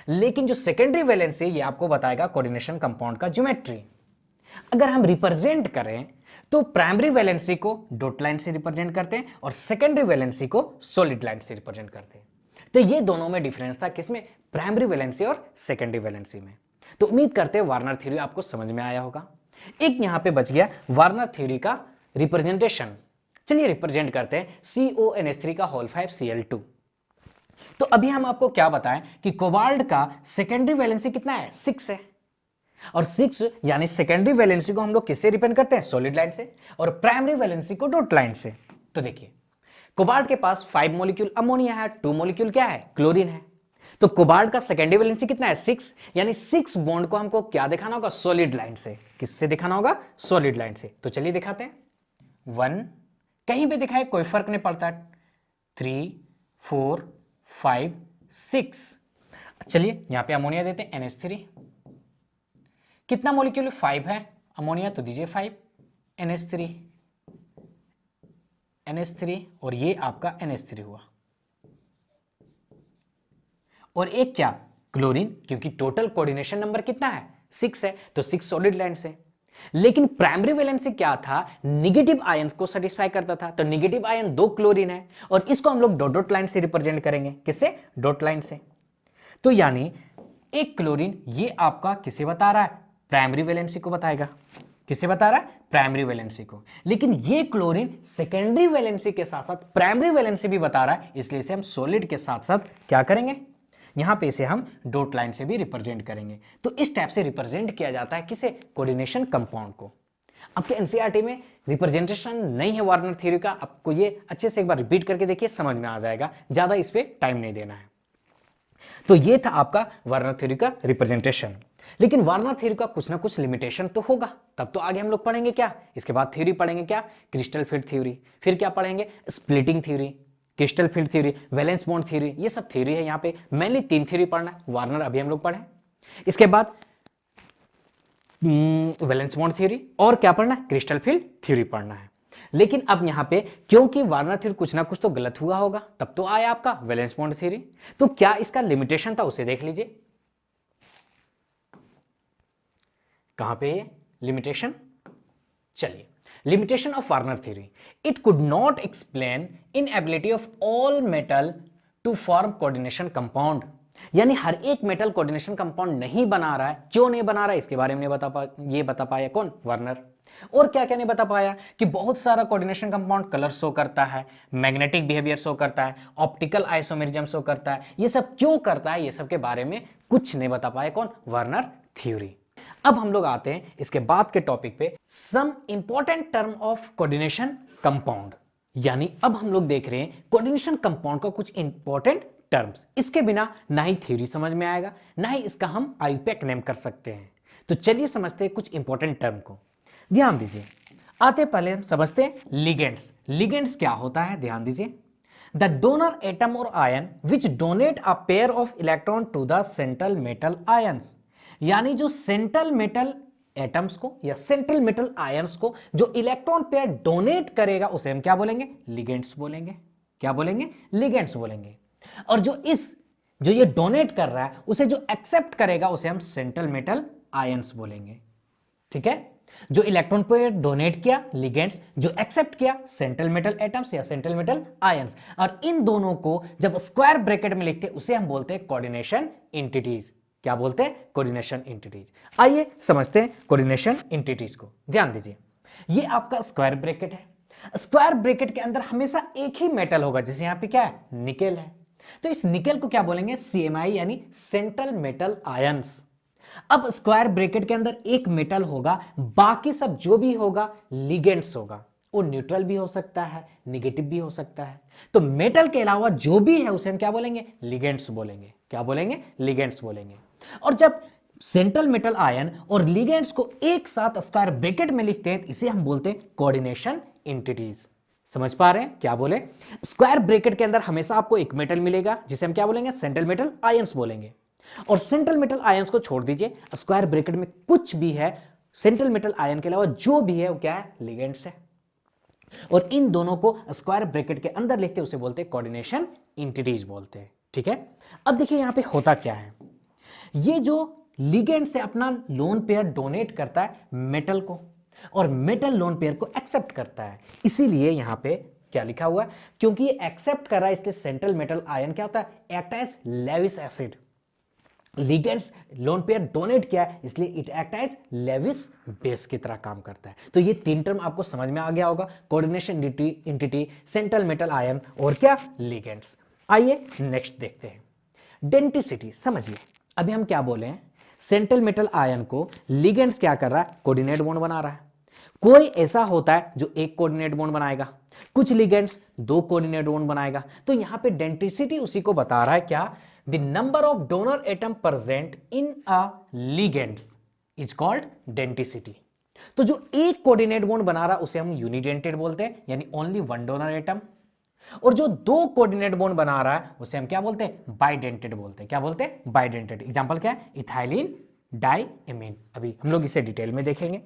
लेकिन जो सेकेंडरी वैलेंसी ये आपको बताएगा कोऑर्डिनेशन कंपाउंड का ज्योमेट्री। अगर हम रिप्रेजेंट करें तो primary valency co dot line से रिप्रेजेंट करते हैं और सेकेंडरी वैलेंसी को सॉलिड लाइन से रिप्रेजेंट करते हैं। तो ये दोनों में डिफरेंस था, किसमें? प्राइमरी वैलेंसी और सेकेंडरी वैलेंसी में। तो उम्मीद करते हैं वार्नर थ्योरी आपको समझ में आया होगा। एक यहां पे बच गया वार्नर थ्योरी का रिप्रेजेंटेशन। चलिए रिप्रेजेंट करते हैं CONH3 का होल 5 Cl2। तो अभी हम आपको क्या बताएं कि कोबाल्ट का सेकेंडरी वैलेंसी कितना है? 6 है। और 6 यानी सेकेंडरी वैलेंसी को हम लोग किससे रिप्रेजेंट करते हैं? सॉलिड लाइन से। और primary valency co dot line से। तो देखिए कोबाल्ट के पास 5 मॉलिक्यूल अमोनिया है, 2 मॉलिक्यूल क्या है? क्लोरीन है। तो कोबाल्ट का सेकेंडरी वैलेंसी कितना है? 6। यानी 6 बॉन्ड को हमको क्या दिखाना होगा? सॉलिड लाइन से। किससे दिखाना होगा? सॉलिड लाइन से। तो चलिए दिखाते हैं। 1 कहीं पे दिखाए कोई फर्क नहीं पड़ता, 3 4 5 6। चलिए यहां पे अमोनिया देते हैं NH3। कितना मॉलिक्यूल? 5 है अमोनिया, तो दीजिए 5 NH3 और ये आपका NH3 हुआ। और एक क्या? क्लोरीन, क्योंकि टोटल कोऑर्डिनेशन नंबर कितना है? 6 है, तो 6 सॉलिड लाइन से। लेकिन प्राइमरी वैलेंसी क्या था? नेगेटिव आयंस को सेटिस्फाई करता था। तो नेगेटिव आयन 2 क्लोरीन है और इसको हम लोग डॉट डॉट लाइन से रिप्रेजेंट करेंगे। किससे? डॉट लाइन से। तो यानी एक क्लोरीन ये आपका किसे बता रहा है? प्राइमरी वैलेंसी को बताएगा। किसे बता रहा है? प्राइमरी वैलेंसी को। लेकिन ये क्लोरीन सेकेंडरी वैलेंसी के साथ साथ प्राइमरी वैलेंसी भी बता रहा है, इसलिए इसे हम सॉलिड के साथ साथ क्या करेंगे? यहाँ पे इसे हम डॉट लाइन से भी रिप्रेजेंट करेंगे। तो इस टाइप से रिप्रेजेंट किया जाता है किसे, कोऑर्डिनेशन कंपाउंड को। आपके एनसीईआरटी में रिप्रेजेंटेशन नहीं है वार्नर थ्योरी का, आपको ये अच्छे से एक बार रिपीट करके देखिए, समझ में आ जाएगा, ज्यादा इस पे टाइम नहीं देना है। तो ये था आपका वार्नर थ्योरी का रिप्रेजेंटेशन। लेकिन वार्नर थ्योरी का कुछ ना कुछ लिमिटेशन तो होगा, तब तो आगे हम लोग पढ़ेंगे क्या, इसके बाद थ्योरी पढ़ेंगे क्या, क्रिस्टल फील्ड थ्योरी, फिर क्या पढ़ेंगे, splitting theory, crystal field theory, valence bond theory, ये सब थ्योरी है। यहाँ पे मेनली 3 थ्योरी पढ़ना है, वार्नर अभी हम लोग पढ़े, इसके बाद वैलेंस बॉन्ड थ्योरी और क्या पढ़ना है, क्रिस्टल फील्ड थ्योरी पढ़ना है। लेकिन अब यहां पे क्योंकि वार्नर थ्योरी कुछ ना कुछ तो गलत हुआ होगा, तब तो आया आपका वैलेंस बॉन्ड थ्योरी। तो क्या इसका लिमिटेशन था उसे देख लीजिए, कहां पे ये लिमिटेशन, चलिए, limitation of Warner theory, it could not explain inability of all metal to form coordination compound. यानी हर एक मेटल कोऑर्डिनेशन कंपाउंड नहीं बना रहा है, क्यों नहीं बना रहा है इसके बारे में ये बता पाया कौन, वार्नर। और क्या क्या नहीं बता पाया कि बहुत सारा कोऑर्डिनेशन कंपाउंड कलर शो करता है, मैग्नेटिक बिहेवियर शो करता है, ऑप्टिकल आइसोमेरिज्म शो करता है, ये सब क्यों करता है, ये सब के बारे में कुछ नहीं बता पाया कौन, वार्नर थ्योरी। अब हम लोग आते हैं इसके बाद के टॉपिक पे, some important term of coordination compound. यानी अब हम लोग देख रहे हैं कोऑर्डिनेशन कंपाउंड का कुछ इंपॉर्टेंट टर्म्स, इसके बिना ना ही थ्योरी समझ में आएगा, ना ही इसका हम आईयूपैक नेम कर सकते हैं। तो चलिए समझते हैं कुछ इंपॉर्टेंट टर्म को, ध्यान दीजिए। आते पहले हम समझते हैं लिगेंड्स। लिगेंड्स क्या होता है, ध्यान दीजिए, द डोनर एटम और ion which donate a pair of electron to the central metal ions. यानी जो सेंट्रल मेटल एटम्स को या सेंट्रल मेटल आयंस को जो इलेक्ट्रॉन पेयर डोनेट करेगा उसे हम क्या बोलेंगे, लिगेंड्स बोलेंगे। क्या बोलेंगे, लिगेंड्स बोलेंगे। और जो ये डोनेट कर रहा है उसे जो एक्सेप्ट करेगा उसे हम सेंट्रल मेटल आयंस बोलेंगे। ठीक है, जो इलेक्ट्रॉन पेयर डोनेट किया लिगेंड्स, जो एक्सेप्ट किया सेंट्रल मेटल एटम्स या सेंट्रल मेटल आयंस। और इन दोनों को जब स्क्वायर ब्रैकेट में लिखते हैं उसे हम बोलते हैं कोऑर्डिनेशन एंटिटीज। क्या बोलते हैं, कोऑर्डिनेशन एंटिटीज। आइए समझते हैं कोऑर्डिनेशन एंटिटीज को, ध्यान दीजिए। ये आपका स्क्वायर ब्रैकेट है, स्क्वायर ब्रैकेट के अंदर हमेशा एक ही मेटल होगा, जैसे यहां पे क्या है, निकेल है। तो इस निकेल को क्या बोलेंगे, CMI यानी सेंट्रल मेटल आयंस। अब स्क्वायर ब्रैकेट के अंदर एक मेटल होगा, बाकी सब जो भी होगा लिगेंड्स होगा। वो न्यूट्रल भी हो सकता है, नेगेटिव भी हो सकता है। तो मेटल के अलावा जो भी है उसे हम क्या बोलेंगे, लिगेंड्स बोलेंगे। क्या बोलेंगे, लिगेंड्स बोलेंगे। और जब सेंट्रल मेटल आयन और लिगेंड्स को एक साथ स्क्वायर ब्रैकेट में लिखते हैं इसे हम बोलते हैं कोऑर्डिनेशन एंटिटीज। समझ पा रहे हैं, क्या बोले, स्क्वायर ब्रैकेट के अंदर हमेशा आपको एक मेटल मिलेगा जिसे हम क्या बोलेंगे, सेंट्रल मेटल आयंस बोलेंगे। और सेंट्रल मेटल आयंस को छोड़ दीजिए, स्क्वायर ब्रैकेट में कुछ भी है, सेंट्रल मेटल आयन के अलावा जो भी है वो क्या है, लिगेंड्स है। और इन दोनों को स्क्वायर ब्रैकेट के अंदर लिखते हैं उसे बोलते हैं कोऑर्डिनेशन एंटिटीज बोलते हैं। ठीक है, अब देखिए यहां पे होता क्या है, ये जो लिगेंड से अपना लोन पेयर डोनेट करता है मेटल को, और मेटल लोन पेयर को एक्सेप्ट करता है। इसीलिए यहां पे क्या लिखा हुआ है, क्योंकि ये एक्सेप्ट कर रहा है इसलिए सेंट्रल मेटल आयन क्या होता है, act as Lewis acid. Ligands lone pair donate किया है इसलिए it act as Lewis base की तरह काम करता है। तो ये 3 टर्म आपको समझ में आ गया होगा, coordination entity, central metal ion और क्या, लिगेंड्स। आइए नेक्स्ट देखते हैं, डेंटिसिटी। समझिए अभी हम क्या बोले हैं, सेंट्रल मेटल आयन को लिगेंड्स क्या कर रहा है, कोऑर्डिनेट बॉन्ड बना रहा है। कोई ऐसा होता है जो एक कोऑर्डिनेट बॉन्ड बनाएगा, कुछ लिगेंड्स 2 कोऑर्डिनेट बॉन्ड बनाएगा। तो यहां पे डेंटिसिटी उसी को बता रहा है, क्या, the number of donor atom present in a ligands is called denticity. तो जो एक कोऑर्डिनेट बॉन्ड बना रहा है उसे हम यूनिडेंटेड बोलते हैं, यानी ओनली 1 डोनर एटम। और जो 2 कोऑर्डिनेट बॉन्ड बना रहा है उसे हम क्या बोलते हैं, बाइडेंटेड बोलते हैं। क्या बोलते हैं, बाइडेंटेड। एग्जांपल क्या है, इथाइलिन डाइएमीन। अभी हम लोग इसे डिटेल में देखेंगे।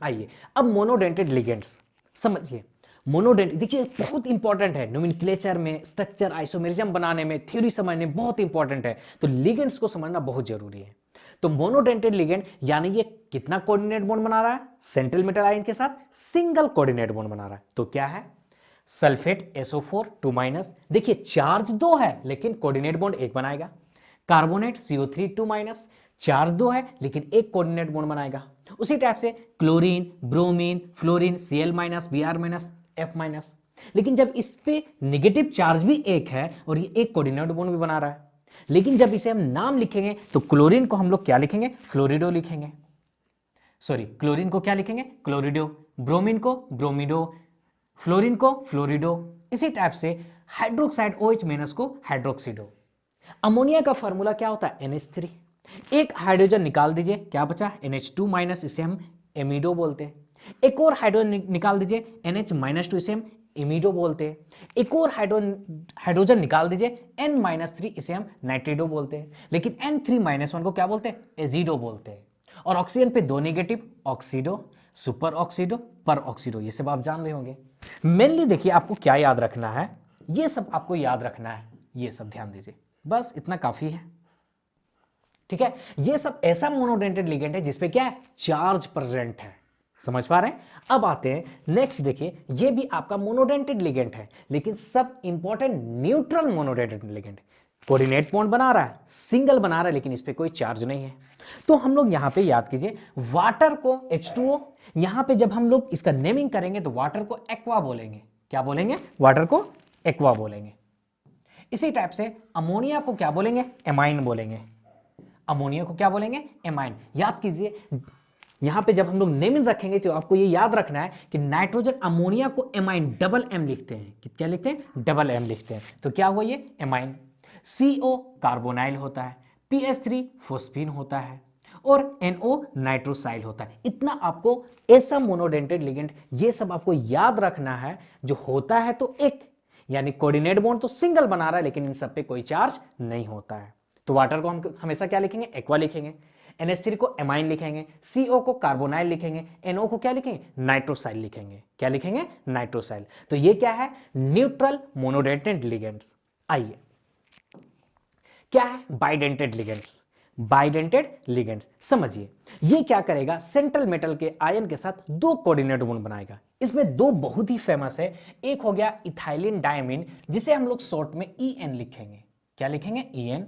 आइए अब मोनोडेंटेड लिगेंड्स समझिए। मोनोडेंटेड देखिए बहुत इंपॉर्टेंट है, नोमेनक्लेचर में, स्ट्रक्चर, आइसोमेरिज्म बनाने में, थ्योरी समझने में बहुत इंपॉर्टेंट है। तो लिगेंड्स को समझना बहुत जरूरी है। तो मोनोडेंटेड लिगेंड यानी ये कितना कोऑर्डिनेट बॉन्ड बना रहा है, सेंट्रल मेटल आयन के साथ सिंगल कोऑर्डिनेट बॉन्ड बना रहा है। तो क्या है, सल्फेट SO4 2-। देखिए चार्ज 2 है लेकिन कोऑर्डिनेट बॉन्ड 1 बनाएगा। कार्बोनेट CO3 2-, चार्ज 2 है लेकिन एक कोऑर्डिनेट बॉन्ड बनाएगा। उसी टाइप से chlorine, bromine, fluorine Cl-, Br-, F-। लेकिन जब इस पे नेगेटिव चार्ज भी 1 है और ये एक कोऑर्डिनेट बॉन्ड भी बना रहा है, लेकिन जब इसे हम नाम लिखेंगे तो क्लोरीन को हम लोग क्या लिखेंगे, फ्लोरिडो लिखेंगे। सॉरी, क्लोरीन को क्या लिखेंगे, क्लोरिडो, ब्रोमीन को ब्रोमिडो, फ्लोरीन को फ्लोरिडो। इसी टाइप से हाइड्रोक्साइड OH माइनस को हाइड्रोक्सीडो। अमोनिया का फॉर्मूला क्या होता है, NH3। एक हाइड्रोजन निकाल दीजिए, क्या बचा, NH2 माइनस, इसे हम एमिडो बोलते हैं। एक और हाइड्रोजन निकाल दीजिए, NH-2, इसे हम इमिडो बोलते हैं। एक और हाइड्रोजन निकाल दीजिए, N-3, इसे हम नाइट्रिडो बोलते हैं। लेकिन N3-1 को क्या बोलते हैं, एजिडो बोलते हैं। और ऑक्सीजन पे 2 नेगेटिव, ऑक्सीडो, सुपर ऑक्सीडो, पर ऑक्सीडो, ये सब आप जान रहे होंगे। मेनली देखिए आपको क्या याद रखना है, ये सब आपको याद रखना है, ये सब ध्यान दीजिए, बस इतना काफी है। ठीक है, ये सब ऐसा मोनोडेंटेड लिगेंड है जिसपे क्या है, चार्ज प्रेजेंट है। समझ पा रहे हैं। अब आते हैं नेक्स्ट, देखिए ये भी आपका मोनोडेंटेड लिगेंड है, लेकिन सब important neutral monodentate ligand. Coordinate bond बना रहा है, सिंगल बना रहा है, लेकिन इस पे कोई चार्ज नहीं है। तो हम लोग यहां पे याद कीजिए, वाटर को H2O, यहां पे जब हम लोग इसका नेमिंग करेंगे तो वाटर को एक्वा बोलेंगे। क्या बोलेंगे, वाटर को एक्वा बोलेंगे। इसी टाइप से अमोनिया को क्या बोलेंगे, एमाइन बोलेंगे। अमोनिया को क्या बोलेंगे, एमाइन। याद कीजिए, यहां पे जब हम लोग नेमिंग रखेंगे तो आपको ये याद रखना है कि नाइट्रोजन अमोनिया को एमाइन डबल M लिखते हैं। क्या लिखते हैं, डबल M लिखते हैं। तो क्या हुआ ये, एमाइन। CO कार्बोनाइल होता है, PH3 फोस्फीन होता है, और NO नाइट्रोसाइल होता है। इतना आपको ऐसा मोनोडेंटेड लिगेंड, ये सब आपको याद रखना है। जो होता है तो एक, यानी कोऑर्डिनेट बॉन्ड तो सिंगल बना रहा है, लेकिन इन सब पे कोई चार्ज नहीं होता है। तो वाटर को हम हमेशा क्या लिखेंगे, एक्वा लिखेंगे। NH3 को एमाइन लिखेंगे, CO को कार्बोनाइल लिखेंगे, NO को क्या लिखेंगे, नाइट्रोसाइल लिखेंगे। क्या लिखेंगे, नाइट्रोसाइल। तो ये क्या है, न्यूट्रल मोनोडेंटेड लिगेंड्स। आइए, क्या है बाइडेंटेड लिगेंड्स। बाइडेंटेड लिगेंड्स समझिए, ये क्या करेगा, सेंट्रल मेटल के आयन के साथ 2 कोऑर्डिनेट बॉन्ड बनाएगा। इसमें 2 बहुत ही फेमस है। एक हो गया इथाइलिन डायमीन, जिसे हम लोग शॉर्ट में EN लिखेंगे। क्या लिखेंगे, EN।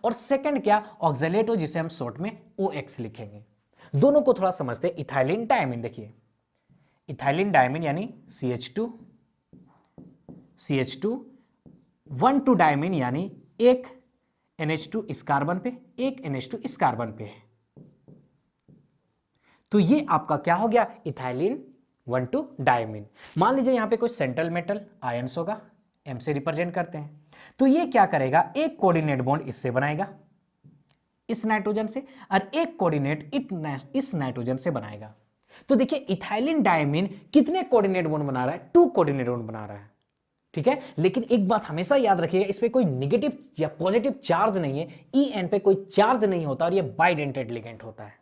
और सेकंड क्या, ऑक्सलेटो, जिसे हम शॉर्ट में OX लिखेंगे। दोनों को थोड़ा समझते हैं। इथाइलिन डायमीन, देखिए इथाइलिन डायमीन यानी CH2, 1,2 डायमीन यानी एक NH2 इस कार्बन पे, एक NH2 इस कार्बन पे है। तो ये आपका क्या हो गया, इथाइलिन 1,2 डायमीन। मान लीजिए यहां पे कोई सेंट्रल मेटल आयंस होगा, M से रिप्रेजेंट करते हैं। तो ये क्या करेगा, एक कोऑर्डिनेट बॉन्ड इससे बनाएगा, इस नाइट्रोजन से, और एक कोऑर्डिनेट इस नाइट्रोजन से बनाएगा। तो देखिए इथाइलिन डायमीन कितने कोऑर्डिनेट बॉन्ड बना रहा है, 2 कोऑर्डिनेट बॉन्ड बना रहा है। ठीक है, लेकिन एक बात हमेशा याद रखिएगा, इस पे कोई नेगेटिव या पॉजिटिव चार्ज नहीं है। EN पे कोई चार्ज नहीं होता, और ये बाइडेंटेड लिगेंड होता है।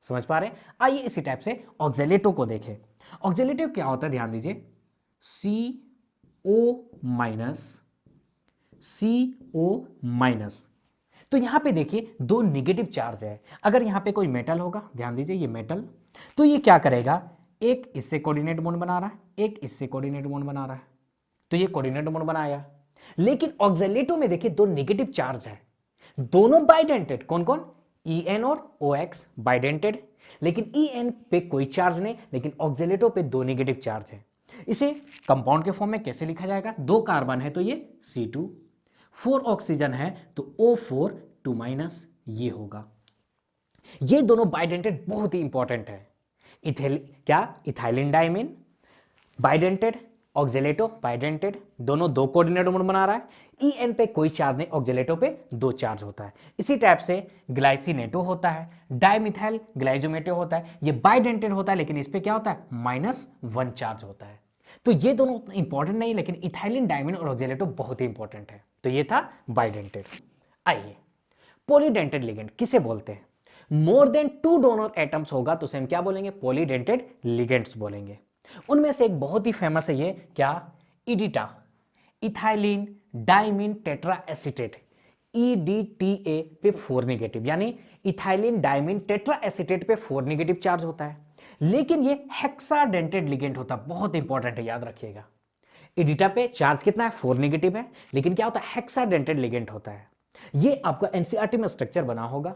समझ पा रहे हैं। आइए इसी टाइप से ऑक्सलेटो को देखें। ऑक्सलेटो क्या होता है, ध्यान दीजिए, CO माइनस। तो यहां पे देखिए 2 नेगेटिव चार्ज है। अगर यहां पे कोई मेटल होगा, ध्यान दीजिए ये मेटल, तो ये क्या करेगा, एक इससे कोऑर्डिनेट बॉन्ड बना रहा है, एक इससे कोऑर्डिनेट बॉन्ड बना रहा है। तो ये कोऑर्डिनेट बॉन्ड बनाया। लेकिन ऑक्सलेटो में देखिए 2 नेगेटिव चार्ज है, दोनों बाइडेंटेड। कौन कौन, EN और OX बाइडेंटेड। लेकिन EN पे कोई चार्ज नहीं, लेकिन ऑक्सलेटो पे 2 नेगेटिव चार्ज है। इसे कंपाउंड के फॉर्म में कैसे लिखा जाएगा, 2 कार्बन है तो ये C2, 4 ऑक्सीजन है तो O4 2-, ये होगा। ये दोनों बाइडेंटेड बहुत ही इंपॉर्टेंट है। इथाइलिन डायमीन बाइडेंटेड, ऑक्सलेटो बाइडेंटेड, दोनों 2 कोऑर्डिनेट बॉन्ड बना रहा है। EN पे कोई चार्ज नहीं, ऑक्सलेटो पे 2 चार्ज होता है। इसी टाइप से ग्लाइसिनेटो होता है, डाइमिथाइल ग्लाइजोमेटो होता है, ये बाइडेंटेड होता है, लेकिन इस पे क्या होता है, -1 चार्ज होता है। तो ये दोनों इंपॉर्टेंट नहीं, लेकिन इथाइलिन डायमीन और ऑक्सलेटो बहुत ही इंपॉर्टेंट है। तो ये था बाइडेंटेड। आइए, पॉलीडेंटेड लिगेंड किसे बोलते हैं, मोर देन 2 डोनर एटम्स होगा तो उसे हम क्या बोलेंगे, पॉलीडेंटेड लिगेंड्स बोलेंगे। उनमें से एक बहुत ही फेमस है, ये क्या, EDTA, ethylene diamine tetra acetate, EDTA पे 4 नेगेटिव, यानी इथाइलिन डाइमीन टेट्रा एसीटेट पे 4 नेगेटिव चार्ज होता है। लेकिन ये हेक्साडेंटेड लिगेंड होता है, बहुत इंपॉर्टेंट है, याद रखिएगा। इडिटा पे चार्ज कितना है, 4 नेगेटिव है, लेकिन क्या होता है, हेक्साडेंटेड लिगेंड होता है। ये आपका NCERT में स्ट्रक्चर बना होगा।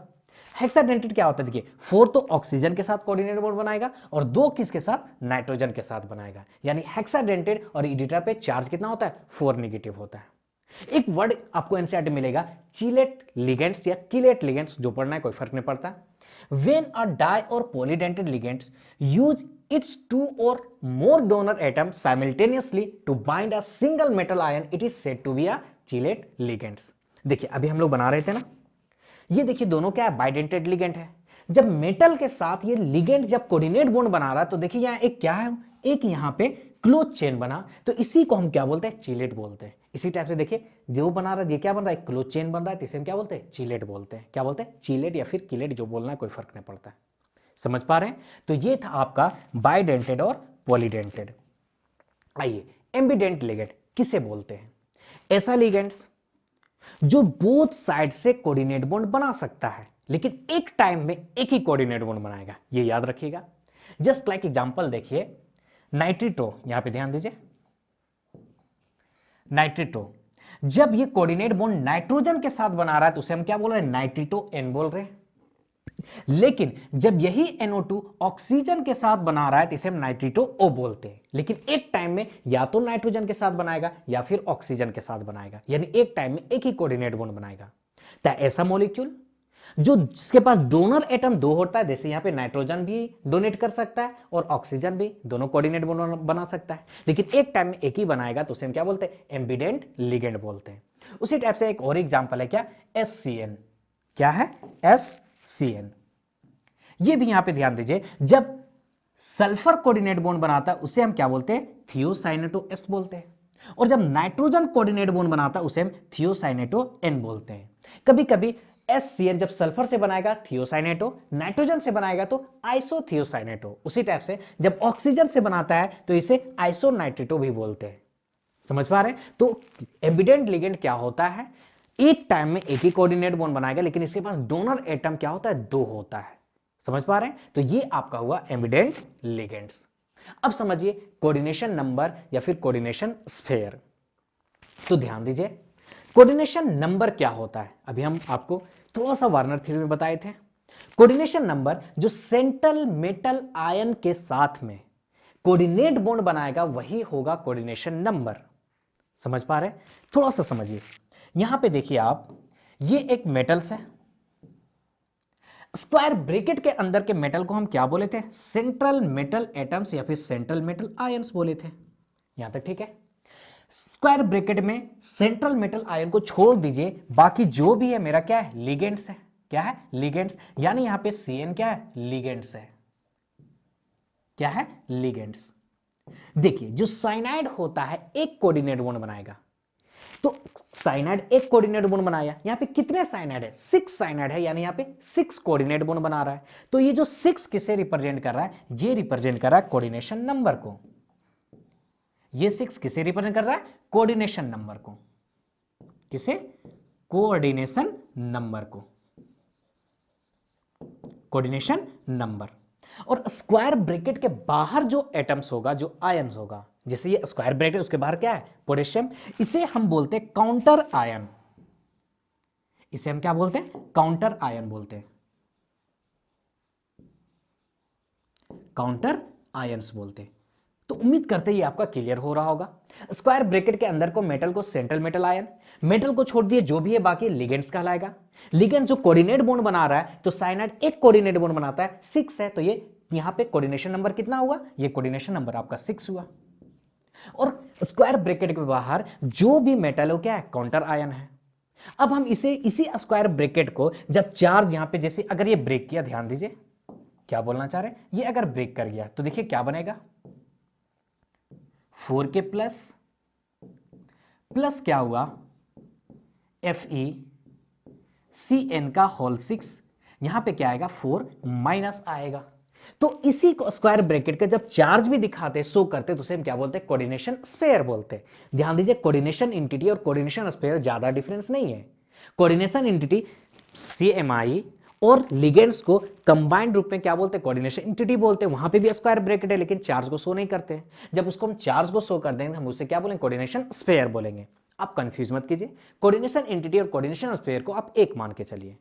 हेक्साडेंटेड क्या होता है, देखिए 4 तो ऑक्सीजन के साथ कोऑर्डिनेट बॉन्ड बनाएगा, और 2 किसके साथ, नाइट्रोजन के साथ बनाएगा। यानी हेक्साडेंटेड और इडिटा पे चार्ज कितना होता है, 4 नेगेटिव होता है। एक वर्ड आपको एनसीईआरटी मिलेगा, चीलेट लिगेंड्स या किलेट लिगेंड्स, जो पढ़ना है कोई फर्क नहीं पड़ता। When a die or polydentate ligands use its two or more donor atoms simultaneously to bind a single metal ion, it is said to be a chelate ligands। देखिए अभी हम लोग बना रहे थे ना, ये देखिए दोनों क्या है, बाइडेंटेड लिगेंड है। जब मेटल के साथ ये लिगेंड जब कोऑर्डिनेट बॉन्ड बना रहा है तो देखिए यहाँ एक क्या है, एक यहाँ पे क्लोज चेन बना, तो इसी को हम क्या बोलते हैं, चीलेट बोलते हैं। इसी टाइप से देखिए जो बना रहा है, ये क्या बन रहा है, क्लोज चेन बन रहा है, तो इसे हम क्या बोलते हैं, चीलेट बोलते हैं। क्या बोलते हैं, चीलेट या फिर किलेट, जो बोलना है कोई फर्क नहीं पड़ता है। समझ पा रहे हैं? तो ये था आपका बाइडेंटेड और पॉलीडेंटेड। आइए, एम्बिडेंट लिगेंड किसे बोलते हैं? ऐसा लिगेंड्स जो बोथ साइड से कोऑर्डिनेट बॉन्ड बना सकता है, लेकिन एक टाइम में एक ही कोऑर्डिनेट बॉन्ड बनाएगा, ये याद रखिएगा। जस्ट लाइक एग्जांपल देखिए, नाइट्रिटो, यहां पे ध्यान दीजिए, नाइट्रिटो जब ये कोऑर्डिनेट बॉन्ड नाइट्रोजन के साथ बना रहा है तो उसे हम क्या बोल रहे हैं, नाइट्रिटो एन बोल रहे हैं। लेकिन जब यही NO2 ऑक्सीजन के साथ बना रहा है तो इसे हम नाइट्रिटो O बोलते हैं। लेकिन एक टाइम में या तो नाइट्रोजन के साथ बनाएगा या फिर ऑक्सीजन के साथ बनाएगा, यानी एक टाइम में एक ही कोऑर्डिनेट बॉन्ड बनाएगा। तो ऐसा मॉलिक्यूल जो जिसके पास डोनर एटम दो होता है, जैसे यहां पे नाइट्रोजन भी डोनेट कर सकता है और ऑक्सीजन भी, दोनों कोऑर्डिनेट बॉन्ड बना सकता है, लेकिन एक टाइम में एक ही बनाएगा, तो उसे हम क्या बोलते हैं, एम्बिडेंट लिगेंड बोलते हैं। उसी टाइप से एक और एग्जांपल है क्या, SCN। क्या है, SCN। ये भी यहां पे ध्यान दीजिए, जब सल्फर कोऑर्डिनेट बॉन्ड बनाता है उसे हम क्या बोलते हैं, थियोसाइनेटो S बोलते हैं, और जब नाइट्रोजन कोऑर्डिनेट बॉन्ड बनाता है उसे हम थियोसाइनेटो N बोलते हैं। कभी कभी SCN जब सल्फर से बनाएगा थियोसाइनेटो, नाइट्रोजन से बनाएगा तो आइसोथियोसाइनेटो। उसी टाइप से जब ऑक्सीजन से बनाता है तो इसे आइसोनाइट्रिटो भी बोलते हैं। समझ पा रहे हैं? तो एम्बिडेंट लिगेंड क्या होता है, एक टाइम में एक ही कोऑर्डिनेट बॉन्ड बनाएगा, लेकिन इसके पास डोनर एटम क्या होता है, दो होता है। समझ पा रहे हैं? तो ये आपका हुआ एम्बिडेंट लिगेंड्स। अब समझिए कोऑर्डिनेशन नंबर या फिर कोऑर्डिनेशन स्फीयर। तो ध्यान दीजिए, कोऑर्डिनेशन नंबर क्या होता है, अभी हम आपको थोड़ा सा वार्नर थ्योरी में बताए थे। कोऑर्डिनेशन नंबर जो सेंट्रल मेटल आयन के साथ में कोऑर्डिनेट बॉन्ड बनाएगा वही होगा कोऑर्डिनेशन नंबर। समझ पा रहे हैं? थोड़ा सा समझिए, यहां पे देखिए आप, ये एक मेटल्स है, स्क्वायर ब्रैकेट के अंदर के मेटल को हम क्या बोले थे, सेंट्रल मेटल एटम्स या फिर सेंट्रल मेटल आयंस बोले थे। यहां तक ठीक है? स्क्वायर ब्रैकेट में सेंट्रल मेटल आयन को छोड़ दीजिए, बाकी जो भी है मेरा क्या है, लिगेंड्स है। क्या है, लिगेंड्स, यानी यहां पे CN क्या है, लिगेंड्स है। क्या है, लिगेंड्स। देखिए जो साइनाइड होता है एक कोऑर्डिनेट बॉन्ड बनाएगा, तो साइनाइड एक कोऑर्डिनेट बॉन्ड बनाया, यहां पे कितने साइनाइड है, 6 साइनाइड है, यानी यहां पे 6 कोऑर्डिनेट बॉन्ड बना रहा है। तो ये जो 6 किसे रिप्रेजेंट कर रहा है, ये रिप्रेजेंट कर रहा है कोऑर्डिनेशन नंबर को। ये 6 किसे रिप्रेजेंट कर रहा है, कोऑर्डिनेशन नंबर को। किसे, कोऑर्डिनेशन नंबर को, कोऑर्डिनेशन नंबर। और स्क्वायर ब्रैकेट के बाहर जो एटम्स होगा, जो आयंस होगा, जैसे ये स्क्वायर ब्रैकेट, उसके बाहर क्या है, पोटेशियम, इसे हम बोलते हैं काउंटर आयन। इसे हम क्या बोलते हैं, काउंटर आयन बोलते हैं, काउंटर आयंस बोलते हैं। तो उम्मीद करते ही आपका क्लियर हो रहा होगा। स्क्वायर ब्रैकेट के अंदर को मेटल को सेंट्रल मेटल आयन, मेटल को छोड़ दिए जो भी है बाकी लिगेंड्स कहलाएगा। लिगेंड जो कोऑर्डिनेट बॉन्ड बना रहा है, तो साइनाइड एक कोऑर्डिनेट बॉन्ड बनाता है, 6 है, तो ये यहां पे कोऑर्डिनेशन नंबर कितना हुआ, ये कोऑर्डिनेशन नंबर आपका 6 हुआ। और स्क्वायर ब्रैकेट के बाहर जो भी मेटल हो क्या है, काउंटर आयन है। अब हम इसे, इसी स्क्वायर ब्रैकेट को जब चार्ज यहां पे, जैसे अगर ये ब्रेक किया, ध्यान दीजिए क्या बोलना चाह रहे हैं, ये अगर ब्रेक कर गया तो देखिए क्या बनेगा, 4K प्लस प्लस क्या हुआ, FeCN का होल 6, यहां पे क्या आएगा, 4 माइनस आएगा। तो इसी को स्क्वायर ब्रैकेट का जब चार्ज भी दिखाते, शो करते, तो उसे हम क्या बोलते हैं, कोऑर्डिनेशन स्फीयर बोलते हैं। ध्यान दीजिए, कोऑर्डिनेशन एंटिटी और कोऑर्डिनेशन स्फीयर ज्यादा डिफरेंस नहीं है। कोऑर्डिनेशन एंटिटी CMI और लिगेंड्स को कंबाइंड रूप में क्या बोलते हैं, कोऑर्डिनेशन एंटिटी बोलते हैं। वहां पे भी स्क्वायर ब्रैकेट है, लेकिन चार्ज को शो नहीं करते हैं। जब उसको हम चार्ज को शो कर देंगे, हम उसे क्या बोलेंगे, कोऑर्डिनेशन स्फीयर बोलेंगे। आप कंफ्यूज मत कीजिए, कोऑर्डिनेशन एंटिटी और कोऑर्डिनेशन स्फीयर को आप एक मान के चलिए।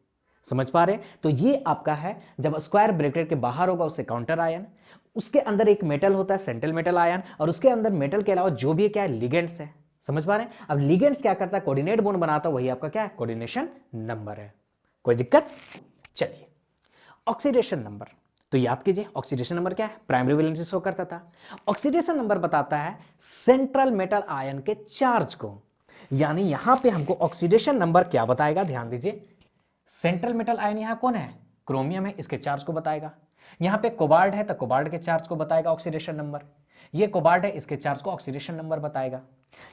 समझ पा रहे हैं? तो ये आपका है, जब स्क्वायर ब्रैकेट के बाहर होगा उसे काउंटर आयन, उसके अंदर एक मेटल होता है सेंट्रल मेटल आयन, और उसके अंदर मेटल के अलावा जो भी क्या है, लिगेंड्स है। समझ पा रहे हैं? अब लिगेंड्स क्या करता है, कोऑर्डिनेट बॉन्ड बनाता है, वही आपका क्या है, कोऑर्डिनेशन नंबर है। कोई दिक्कत? चलिए ऑक्सीडेशन नंबर, तो याद कीजिए ऑक्सीडेशन नंबर क्या है, प्राइमरी वैलेंसी शो करता था। ऑक्सीडेशन नंबर बताता है सेंट्रल मेटल आयन के चार्ज को, यानी यहां पे हमको ऑक्सीडेशन नंबर क्या बताएगा, ध्यान दीजिए। सेंट्रल मेटल आयन यहां कौन है, क्रोमियम है, इसके चार्ज को बताएगा। यहां पे कोबाल्ट है तो कोबाल्ट के चार्ज को बताएगा ऑक्सीडेशन नंबर। ये कोबाल्ट है, इसके चार्ज को ऑक्सीडेशन नंबर बताएगा।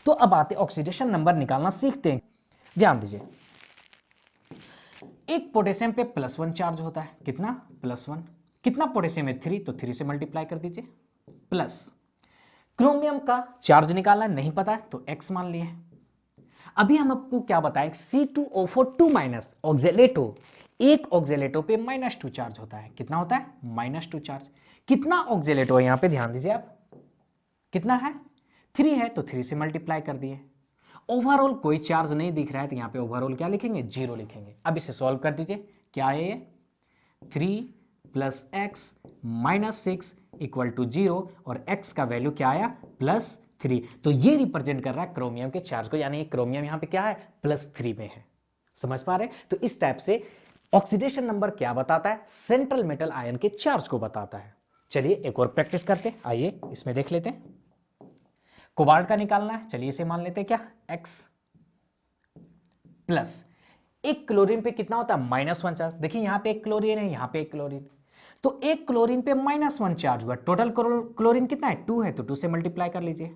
तो अब आते ऑक्सीडेशन नंबर निकालना सीखते हैं। ध्यान दीजिए, एक पोटेशियम पे +1 चार्ज होता है, कितना, +1। कितना पोटेशियम है, 3, तो 3 से मल्टीप्लाई कर दीजिए। प्लस क्रोमियम का चार्ज निकालना है, नहीं पता है तो x मान लिए। अभी हम आपको क्या बताएं, C2O4 2- ऑक्जेलेटो, एक ऑक्जेलेटो पे -2 चार्ज होता है, कितना होता है, -2 चार्ज। कितना ऑक्जेलेटो है यहां पे, ध्यान दीजिए आप, कितना है, 3 है तो 3 से मल्टीप्लाई कर दिए। ओवरऑल कोई चार्ज नहीं दिख रहा है तो यहां पे ओवरऑल क्या लिखेंगे, 0 लिखेंगे। अब इसे सॉल्व कर दीजिए, क्या है ये, 3 + x - 6 = 0 और x का वैल्यू क्या आया, +3। तो ये रिप्रेजेंट कर रहा है क्रोमियम के चार्ज को, यानी क्रोमियम यहां पे क्या है, +3 में है। समझ पा रहे हैं? तो इस टाइप से ऑक्सीडेशन नंबर क्या बताता है, सेंट्रल मेटल आयन के चार्ज को बताता है। चलिए एक और प्रैक्टिस करते हैं, आइए इसमें देख लेते हैं। कोबाल्ट का निकालना है, चलिए इसे मान लेते हैं क्या, x प्लस एक क्लोरीन पे कितना होता है, -1 चार्ज। देखिए यहां पे एक क्लोरीन है, यहां पे एक क्लोरीन, तो एक क्लोरीन पे -1 चार्ज हुआ। टोटल क्लोरीन कितना है, 2 है तो 2 से मल्टीप्लाई कर लीजिए।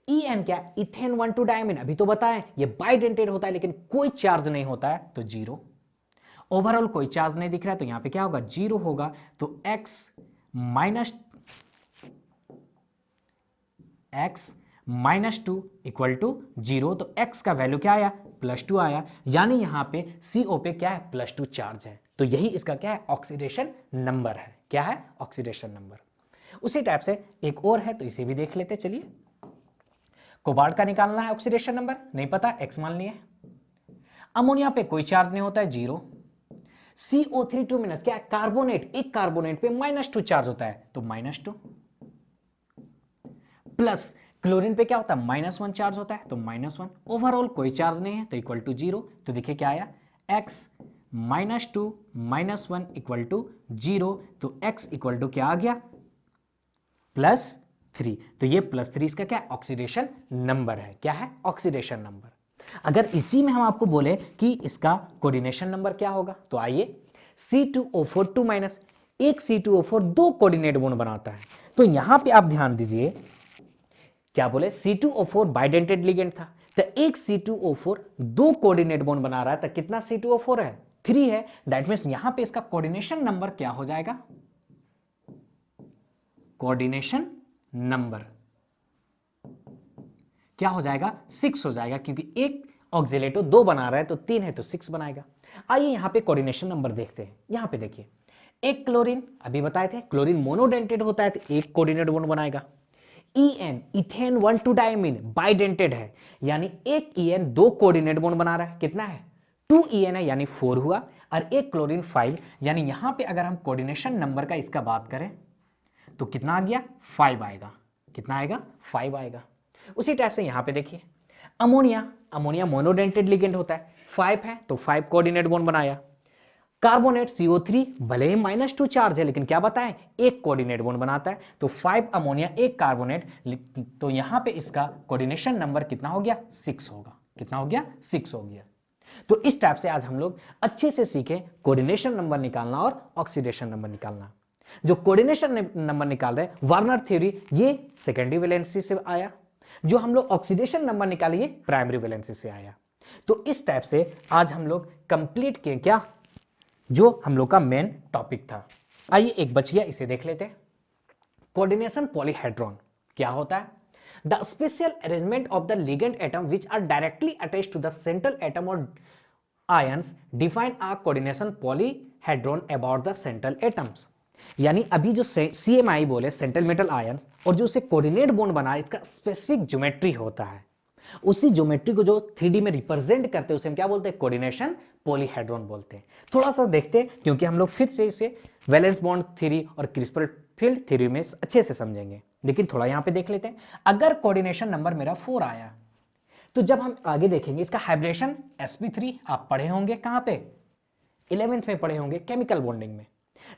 En क्या, इथेन 1,2 डायमीन, अभी तो बताएं ये बाइडेंटेड होता है लेकिन कोई चार्ज नहीं होता है तो 0। ओवरऑल कोई चार्ज नहीं दिख रहा है तो यहां पे क्या होगा, 0 होगा। तो x -2 = 0, तो x का वैल्यू क्या आया, +2 आया, यानी यहां पे CO पे क्या है, +2 चार्ज है। तो यही इसका क्या है, ऑक्सीडेशन नंबर है। क्या है, ऑक्सीडेशन नंबर। उसी टाइप से एक और है तो इसे भी देख लेते, चलिए। कोबाल्ट का निकालना है ऑक्सीडेशन नंबर, नहीं पता, x मान लिए। अमोनिया पे कोई चार्ज नहीं होता है, 0। CO3 2- क्या है, कार्बोनेट, एक कार्बोनेट पे -2 चार्ज होता है तो -2। प्लस क्लोरीन पे क्या होता है, -1 चार्ज होता है तो -1। ओवरऑल कोई चार्ज नहीं है तो =0। तो देखिए क्या आया, x -2 - 1 = 0, तो x = क्या आ गया, +3। तो ये +3 इसका क्या है, ऑक्सीडेशन नंबर है। क्या है, ऑक्सीडेशन नंबर। अगर इसी में हम आपको बोले कि इसका कोऑर्डिनेशन नंबर क्या होगा, तो आइए, C2O4 2-, एक C2O4 2 कोऑर्डिनेट बॉन्ड बनाता है। तो यहां पे आप ध्यान दीजिए, क्या बोले, C2O4 बाइडेंटेड लिगेंड था, तो एक C2O4 2 कोऑर्डिनेट बॉन्ड बना रहा है, तो कितना C2O4 है, 3 है। दैट मींस यहां पे इसका कोऑर्डिनेशन नंबर क्या हो जाएगा, कोऑर्डिनेशन नंबर क्या हो जाएगा, 6 हो जाएगा, क्योंकि एक ऑक्सिलेटो 2 बना रहा है तो 3 है तो 6 बनाएगा। आइए यहां पे कोऑर्डिनेशन नंबर देखते हैं। यहां पे देखिए, एक क्लोरीन, अभी बताए थे क्लोरीन मोनोडेंटेड होता है तो एक कोऑर्डिनेट बॉन्ड बनाएगा। En, इथेन 1,2 डायमीन, बाइडेंटेड है, यानी एक En 2 कोऑर्डिनेट बॉन्ड बना रहा है, कितना है, 2 En है, यानी 4 हुआ। और एक क्लोरीन 5, यानी यहां पे अगर हम कोऑर्डिनेशन नंबर का इसका बात करें तो कितना आ गया, 5 आएगा। कितना आएगा, 5 आएगा। उसी टाइप से यहां पे देखिए, अमोनिया, अमोनिया मोनोडेंटेड लिगेंड होता है, 5 है तो 5 कोऑर्डिनेट बॉन्ड बनाया। कार्बोनेट CO3 भले ही -2 चार्ज है लेकिन क्या बताएं, एक कोऑर्डिनेट बॉन्ड बनाता है, तो 5 अमोनिया एक कार्बोनेट, तो यहां पे इसका कोऑर्डिनेशन नंबर कितना हो गया, 6 होगा। कितना हो गया, 6 हो गया। तो इस टाइप से आज हम लोग अच्छे से सीखे कोऑर्डिनेशन नंबर निकालना और ऑक्सीडेशन नंबर निकालना। जो कोऑर्डिनेशन नंबर निकाल रहे हैं, वार्नर थ्योरी, ये सेकेंडरी वैलेंसी से आया। जो हम लोग ऑक्सीडेशन नंबर निकाले, ये प्राइमरी वैलेंसी से आया। तो इस टाइप से आज हम लोग कंप्लीट किए क्या, जो हम लोग का मेन टॉपिक था। आइए एक बच गया, इसे देख लेते हैं। कोऑर्डिनेशन पॉलीहेड्रॉन क्या होता है, the special arrangement of the ligand atom which are directly attached to the central atom और ions define a coordination polyhedron about the central atoms. यानी अभी जो CMI बोले, सेंट्रल मेटल आयंस, और जो उसे कोऑर्डिनेट बॉन्ड बना, इसका स्पेसिफिक ज्योमेट्री होता है। उसी ज्योमेट्री को जो 3D में रिप्रेजेंट करते हैं उसे हम क्या बोलते हैं, कोऑर्डिनेशन पॉलीहेड्रॉन बोलते हैं। थोड़ा सा देखते हैं, क्योंकि हम लोग फिर से इसे वैलेंस बॉन्ड थ्योरी और क्रिस्टल फील्ड थ्योरी में अच्छे से समझेंगे, लेकिन थोड़ा यहां पे देख लेते हैं। अगर कोऑर्डिनेशन नंबर मेरा 4 आया, तो जब हम आगे देखेंगे इसका हाइब्रिडेशन sp3 आप पढ़े होंगे कहां पे, 11th में पढ़े होंगे केमिकल बॉन्डिंग में।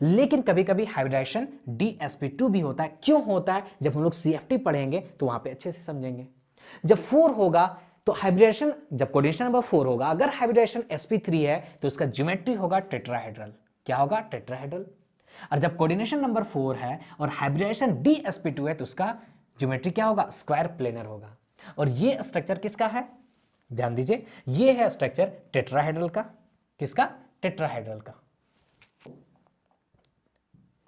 लेकिन कभी कभी हाइब्रिडेशन dsp2 भी होता है। क्यों होता है, जब हम लोग CFT पढ़ेंगे तो वहां पे अच्छे से समझेंगे। जब 4 होगा तो हाइब्रिडेशन, जब कोऑर्डिनेशन नंबर 4 होगा, अगर हाइब्रिडेशन sp3 है तो इसका ज्योमेट्री होगा टेट्राहेड्रल। क्या होगा, टेट्राहेड्रल। और जब कोऑर्डिनेशन नंबर 4 है और हाइब्रिडेशन dsp2 है तो उसका ज्योमेट्री क्या होगा, स्क्वायर प्लेनर होगा। और ये स्ट्रक्चर किसका है, ध्यान दीजिए, ये है स्ट्रक्चर टेट्राहेड्रल का। किसका, टेट्राहेड्रल का।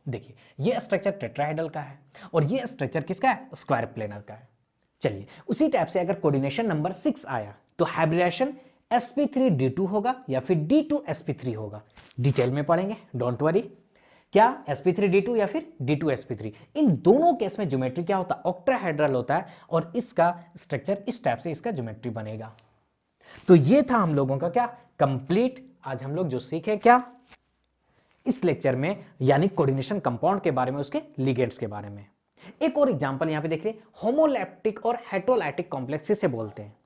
देखिए ये स्ट्रक्चर टेट्राहेड्रल का है और ये स्ट्रक्चर किसका है, स्क्वायर प्लेनर का है। चलिए उसी टाइप से अगर कोऑर्डिनेशन नंबर 6 आया तो हाइब्रिडेशन sp3d2 होगा या फिर d2sp3 होगा। डिटेल में पढ़ेंगे, डोंट वरी। क्या sp3d2 या फिर d2sp3, इन दोनों केस में ज्योमेट्री क्या होता है, ऑक्टाहेड्रल होता है और इसका स्ट्रक्चर इस टाइप से इसका ज्योमेट्री बनेगा। तो ये था हम लोगों का क्या, कंप्लीट आज हम लोग जो सीखे क्या इस लेक्चर में, यानी कोऑर्डिनेशन कंपाउंड के बारे में, उसके लिगेंड्स के बारे में। एक और एग्जांपल यहां पे देख रहे, होमोलैप्टिक और हेटेरोलाइटिक कॉम्प्लेक्स से बोलते हैं।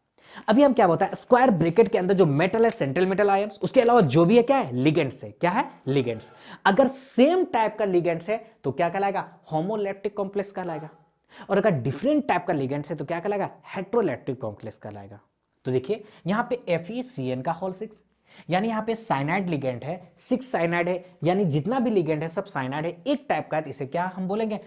अभी हम क्या बोलता है, स्क्वायर ब्रैकेट के अंदर जो मेटल है, सेंट्रल मेटल आयंस, उसके अलावा जो भी है क्या है, लिगेंड्स है। क्या है, लिगेंड्स। अगर सेम टाइप का लिगेंड्स है तो क्या कहलाएगा, होमोलैप्टिक कॉम्प्लेक्स कहलाएगा। और अगर डिफरेंट टाइप का लिगेंड्स है तो क्या कहलाएगा, हेटेरोलैप्टिक कॉम्प्लेक्स कहलाएगा। तो देखिए यहां पे FeCN का होल 6, यानी यहां पे साइनाइड लिगेंड है, 6 साइनाइड है, यानी जितना भी लिगेंड है सब साइनाइड है, एक टाइप का है। इसे क्या हम बोलेंगे,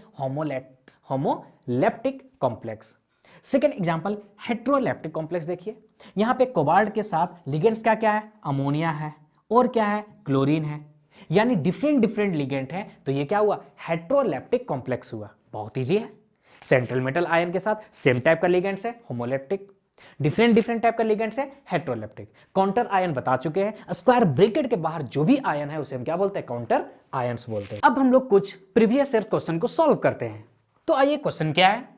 homoleptic complex. Second example heteroleptic complex. देखिए यहां पे कोबाल्ट के साथ लिगेंड्स क्या क्या है, अमोनिया है और क्या है, क्लोरीन है, यानी डिफरेंट डिफरेंट लिगेंड है। तो ये क्या हुआ, हेटेरोलैप्टिक कॉम्प्लेक्स हुआ। बहुत इजी है। सेंट्रल मेटल आयन के साथ सेम टाइप का लिगेंड्स है, होमोलैप्टिक। डिफरेंट डिफरेंट टाइप का लिगेंड्स है, हेटेरोलैप्टिक। काउंटर आयन बता चुके हैं, स्क्वायर ब्रैकेट के बाहर जो भी आयन है उसे हम क्या बोलते हैं, काउंटर आयंस बोलते हैं। अब हम लोग कुछ प्रीवियस ईयर क्वेश्चन को सॉल्व करते हैं। तो आइए क्वेश्चन क्या है,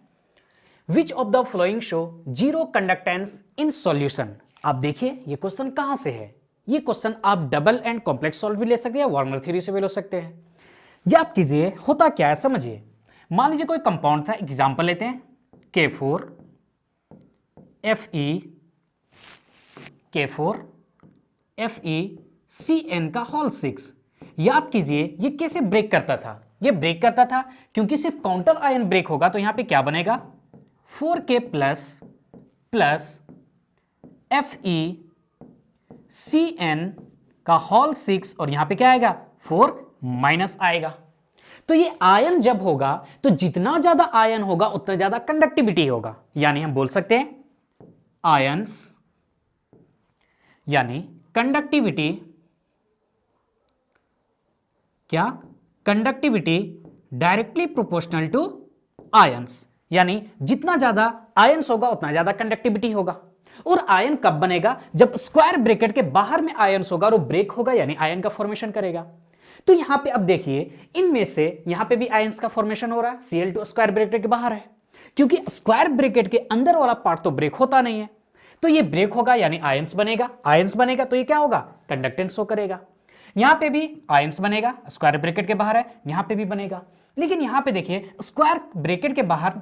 which of the flowing show zero conductance in solution. आप देखिए ये क्वेश्चन कहां से है। ये क्वेश्चन आप डबल एंड कॉम्प्लेक्स सॉल्व भी ले सकते हैं, वार्नर थ्योरी से भी ले सकते हैं। याद कीजिए होता क्या है, समझिए। मान लीजिए कोई कंपाउंड था, एग्जांपल लेते हैं K4 FeCN का होल 6। याद कीजिए ये कैसे ब्रेक करता था, ये ब्रेक करता था क्योंकि सिर्फ काउंटर आयन ब्रेक होगा तो यहां पे क्या बनेगा, 4K प्लस FeCN का होल 6 और यहां पे क्या आएगा, 4 माइनस आएगा। तो ये आयन जब होगा तो जितना ज्यादा आयन होगा उतना ज्यादा कंडक्टिविटी होगा, यानी हम बोल सकते हैं आयंस यानी कंडक्टिविटी, क्या, conductivity directly proportional to ions, यानी जितना ज्यादा आयंस होगा उतना ज्यादा कंडक्टिविटी होगा। और आयन कब बनेगा, जब स्क्वायर ब्रैकेट के बाहर में आयंस होगा और वो ब्रेक होगा, यानी आयन का फॉर्मेशन करेगा। तो यहां पे अब देखिए इनमें से यहां पे भी आयंस का फॉर्मेशन हो रहा है, Cl2 स्क्वायर ब्रैकेट के बाहर है, क्योंकि स्क्वायर ब्रैकेट के अंदर वाला पार्ट तो ब्रेक होता नहीं है। तो ये ब्रेक होगा यानी आयंस बनेगा, आयंस बनेगा तो ये क्या होगा, कंडक्टेंस शो करेगा। यहां पे भी आयंस बनेगा, स्क्वायर ब्रैकेट के बाहर है, यहां पे भी बनेगा। लेकिन यहां पे देखिए स्क्वायर ब्रैकेट के बाहर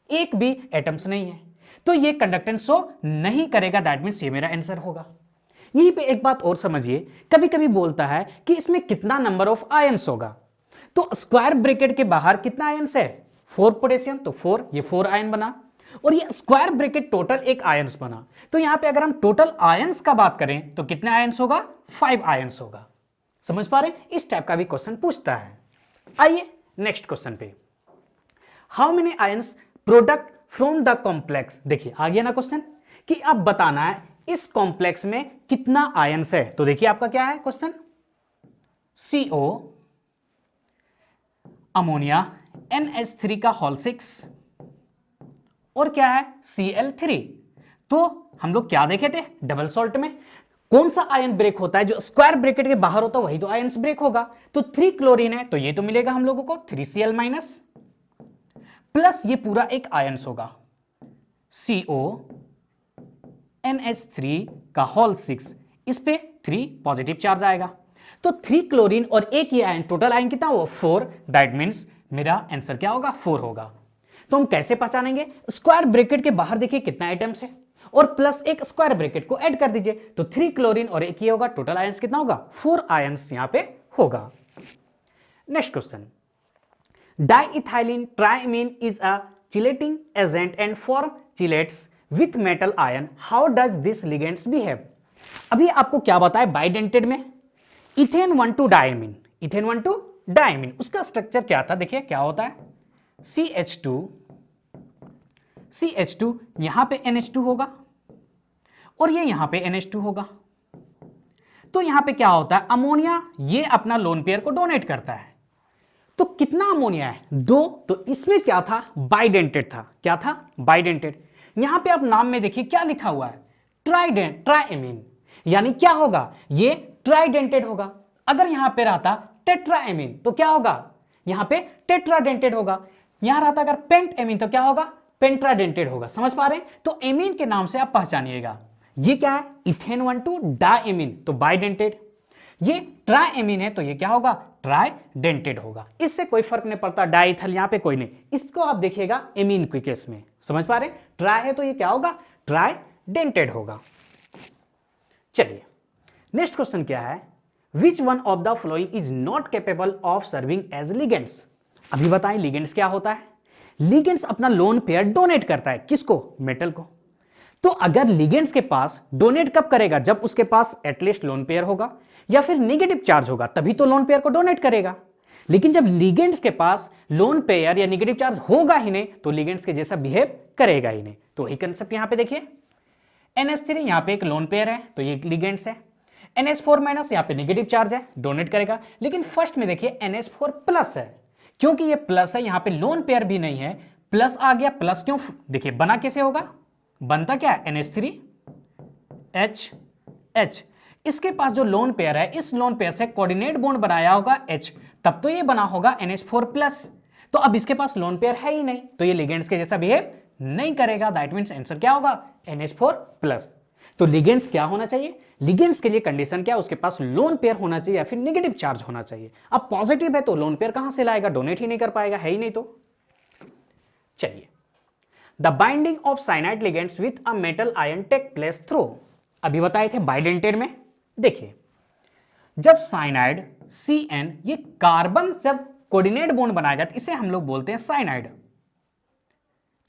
एक भी एटम्स नहीं है, तो ये कंडक्टेंस शो नहीं करेगा। दैट मींस ये मेरा आंसर होगा। यहीं पे एक बात और समझिए, कभी कभी बोलता है कि इसमें कितना नंबर ऑफ आयंस होगा। तो स्क्वायर ब्रैकेट के बाहर कितना आयंस है, 4 पोटेशियम, तो 4, ये 4 आयन बना, और ये स्क्वायर ब्रैकेट टोटल एक आयंस बना। तो यहां पे अगर हम टोटल आयंस का बात करें तो कितने आयंस होगा, 5 आयंस होगा। समझ पा रहे हैं, इस टाइप का भी क्वेश्चन पूछता है। आइए नेक्स्ट क्वेश्चन पे, how many ions product from the complex. देखिए आ गया ना क्वेश्चन कि अब बताना है इस कॉम्प्लेक्स में कितना आयंस है। तो देखिए आपका क्या है क्वेश्चन, CO अमोनिया NH3 का होल 6 और क्या है Cl3। तो हम लोग क्या देखे थे, डबल सॉल्ट में कौन सा आयन ब्रेक होता है, जो स्क्वायर ब्रैकेट के बाहर होता है वही तो आयंस ब्रेक होगा। तो 3 क्लोरीन है तो ये तो मिलेगा हम लोगों को 3Cl माइनस, प्लस ये पूरा एक आयंस होगा CO NH3 का होल 6, इस पे 3 पॉजिटिव चार्ज आएगा। तो 3 क्लोरीन और एक ये आयन, टोटल आयन कितना हुआ 4। दैट मींस मेरा आंसर क्या होगा, 4 होगा। तो हम कैसे पहचानेंगे, स्क्वायर ब्रैकेट के बाहर देखिए कितना आइटम्स है, और प्लस एक स्क्वायर ब्रैकेट को ऐड कर दीजिए, तो 3 क्लोरीन और एक ये होगा, टोटल आयंस कितना होगा, 4 आयंस यहां पे होगा। Next question, diethylene triamine is a chelating agent and form chelates with metal ion, how does this ligands behave. अभी आपको क्या बताया बाइडेंटेड में, ethane 1 two diamine, ethane 1 two diamine, उसका स्ट्रक्चर क्या था, देखिए क्या होता है, CH2 CH2, यहां पे NH2 होगा और ये यहां पे NH2 होगा, तो यहां पे क्या होता है, अमोनिया ये अपना लोन पेयर को डोनेट करता है, तो कितना अमोनिया है, 2, तो इसमें क्या था, बाइडेंटेड था, क्या था, बाइडेंटेड। यहां पे आप नाम में देखिए क्या लिखा हुआ है, ट्राइएमीन, यानी क्या होगा, ये ट्राइडेंटेड होगा। अगर यहां पे रहता टेट्राएमीन तो क्या होगा, यहां पे टेट्राडेंटेड होगा, यहां रहता अगर पेंटएमीन तो क्या होगा, पेंट्राडेंटेड होगा। समझ पा रहे हैं, तो एमीन के नाम से आप पहचानिएगा, ये क्या है, इथेन 1 टू डायमीन, तो बाइडेंटेड, ये ट्राइएमीन है तो ये क्या होगा, ट्राइडेंटेड होगा। इससे कोई फर्क नहीं पड़ता, डाइथल यहां पे कोई नहीं, इसको आप देखिएगा एमीन के केस में, समझ पा रहे हैं, ट्राई है तो ये क्या होगा, ट्राइडेंटेड होगा। चलिए नेक्स्ट क्वेश्चन क्या है, which one of the following is not capable of serving as ligands. अभी बताएं लिगेंड्स क्या होता है, लिगेंड्स अपना लोन पेयर डोनेट करता है, किसको, मेटल को। तो अगर लिगेंड्स के पास डोनेट कब करेगा, जब उसके पास एटलीस्ट लोन पेयर होगा या फिर नेगेटिव चार्ज होगा, तभी तो लोन पेयर को डोनेट करेगा। लेकिन जब लिगेंड्स के पास लोन पेयर या नेगेटिव चार्ज होगा ही नहीं, तो लिगेंड्स के जैसा बिहेव करेगा ही नहीं। तो वही कंसेप्ट यहां पे देखिए, NH3 यहां पे एक लोन पेयर है तो ये लिगेंड्स है, NH4 माइनस यहां पे नेगेटिव चार्ज है, डोनेट करेगा। लेकिन फर्स्ट में देखिए NH4 प्लस है, क्योंकि ये प्लस है, यहां पे लोन पेयर भी नहीं है, प्लस आ गया, प्लस क्यों, देखिए बना कैसे होगा, बनता क्या है, NH3H, इसके पास जो लोन पेयर है, इस लोन पेयर से कोऑर्डिनेट बॉन्ड बनाया होगा H, तब तो ये बना होगा NH4 प्लस। तो अब इसके पास लोन पेयर है ही नहीं, तो ये लिगेंड्स के जैसा बिहेव नहीं करेगा, दैट मींस आंसर क्या होगा, NH4 प्लस। तो लिगेंड्स क्या होना चाहिए, लिगेंड्स के लिए कंडीशन क्या, उसके पास लोन पेयर होना चाहिए या फिर नेगेटिव चार्ज होना चाहिए। अब पॉजिटिव है तो लोन पेयर कहां से लाएगा, डोनेट ही नहीं कर पाएगा, है ही नहीं। तो चलिए, the binding of cyanide ligands with a metal ion take place through, अभी बताए थे बाइडेंटेड में, देखिए जब साइनाइड CN ये कार्बन जब कोऑर्डिनेट बॉन्ड बनाएगा तो इसे हम लोग बोलते हैं साइनाइड,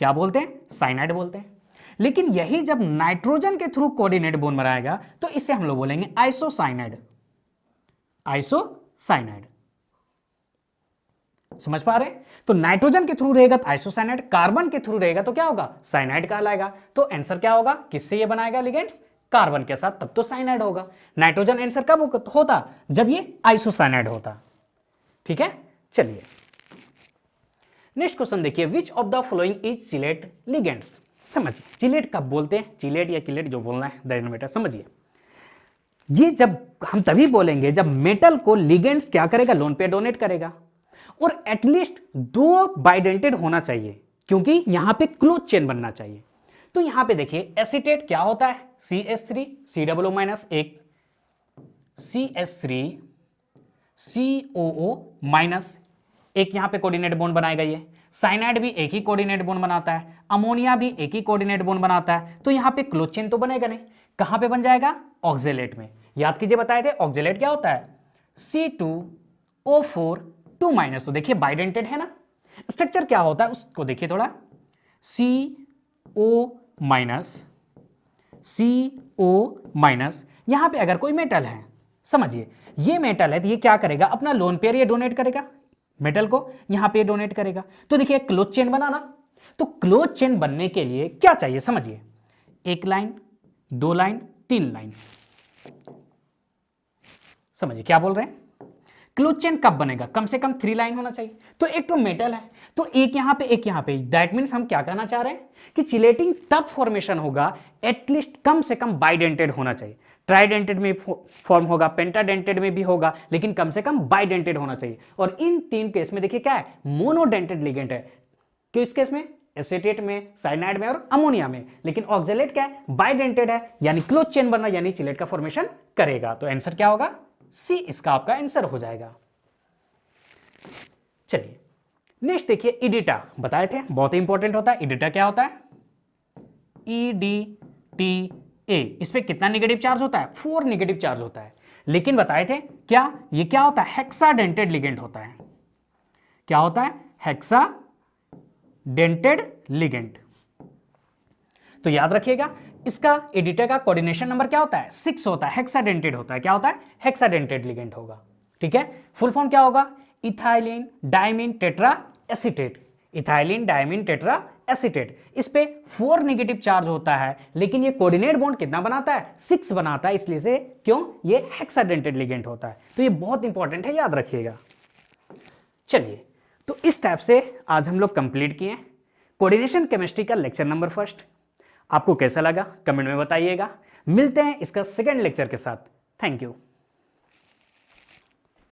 क्या बोलते हैं, साइनाइड बोलते हैं। लेकिन यही जब नाइट्रोजन के थ्रू कोऑर्डिनेट बॉन्ड बनाएगा तो इसे हम लोग बोलेंगे आइसोसाइनाइड, आइसोसाइनाइड, समझ पा रहे हैं। तो नाइट्रोजन के थ्रू रहेगा तो आइसोसाइनाइड, कार्बन के थ्रू रहेगा तो क्या होगा, साइनाइड कहलाएगा। तो आंसर क्या होगा, किससे ये बनाएगा लिगेंड्स, कार्बन के साथ, तब तो साइनाइड होगा। नाइट्रोजन आंसर कब होता, जब ये आइसोसाइनाइड होता, ठीक है। चलिए नेक्स्ट क्वेश्चन देखिए, which of the following is chelate ligands. समझिए चिलेट कब बोलते हैं, चिलेट या किलेट जो बोलना है, दैट मैटर। समझिए ये जब हम तभी बोलेंगे जब मेटल को लिगेंड्स क्या करेगा, लोन पेयर डोनेट करेगा, और एटलीस्ट 2 बाइडेंटेड होना चाहिए, क्योंकि यहां पे क्लोज चेन बनना चाहिए। तो यहां पे देखिए एसीटेट क्या होता है, CH3 COO माइनस, एक CH3 COO माइनस, एक यहां पे कोऑर्डिनेट बॉन्ड बनाएगा। ये साइनाइड भी एक ही कोऑर्डिनेट बॉन्ड बनाता है, अमोनिया भी एक ही कोऑर्डिनेट बॉन्ड बनाता है, तो यहां पे क्लोज चेन तो बनेगा नहीं। कहां पे बन जाएगा, ऑक्जेलेट में। याद कीजिए बताए थे ऑक्जेलेट क्या होता है, C2O4 2 माइनस, तो देखिए बाइडेंटेड है ना। स्ट्रक्चर क्या होता है उसको देखिए थोड़ा, CO माइनस CO माइनस, यहां पे अगर कोई मेटल है, समझिए ये मेटल है तो ये क्या करेगा, अपना लोन पेयर ये डोनेट करेगा मेटल को, यहां पे डोनेट करेगा। तो देखिए क्लोज चेन बनाना, तो क्लोज चेन बनने के लिए क्या चाहिए, समझिए 1 लाइन 2 लाइन 3 लाइन, समझिए क्या बोल रहे हैं। क्लोज चेन कब बनेगा, कम से कम 3 लाइन होना चाहिए। तो एक तो मेटल है, तो एक यहां पे एक यहां पे, दैट मीन्स हम क्या कहना चाह रहे हैं कि चिलेटिंग तब फॉर्मेशन होगा एटलीस्ट कम से कम बाइडेंटेड होना चाहिए। ट्राइडेंटेड में फॉर्म होगा, पेंटाडेंटेड में भी होगा, लेकिन कम से कम बाइडेंटेड होना चाहिए। और इन 3 केस में देखिए क्या है, मोनोडेंटेड लिगेंड है, किस केस में, एसीटेट में, साइनाइड में और अमोनिया में। लेकिन ऑक्जेलेट क्या है, बाइडेंटेड है, यानी क्लोज चेन बनना, यानी चिलेट का फॉर्मेशन करेगा। तो आंसर क्या होगा, सी इसका आपका आंसर हो जाएगा। चलिए नेक्स्ट देखिए, इडिटा बताए थे बहुत ही इंपॉर्टेंट होता है। इडिटा क्या होता है, ED टी ए, इस पे कितना नेगेटिव चार्ज होता है? 4 नेगेटिव चार्ज होता है। लेकिन बताए थे क्या ये क्या होता है? हेक्साडेंटेड लिगेंड होता है। क्या होता है? Hexadentate ligand. तो याद रखिएगा इसका एडिटर का कोऑर्डिनेशन नंबर क्या होता है? 6 होता है, हेक्साडेंटेड होता है। क्या होता है? हेक्साडेंटेड लिगेंड होगा। ठीक है, फुल फॉर्म क्या होगा? Ethylene diamine tetra acetate. Ethylene diamine tetra acetate. इस पे 4 नेगेटिव चार्ज होता है, लेकिन ये कोऑर्डिनेट बॉन्ड कितना बनाता है? 6 बनाता है, इसलिए से क्यों? ये हेक्साडेंटेड लिगेंड होता है। तो ये बहुत इंपॉर्टेंट है, याद रखिएगा। चलिए, तो इस टाइप से आज हम लोग कंप्लीट किए कोऑर्डिनेशन केमिस्ट्री का लेक्चर नंबर 1। आपको कैसा लगा कमेंट में बताइएगा। मिलते हैं इसका सेकंड लेक्चर के साथ। Thank you.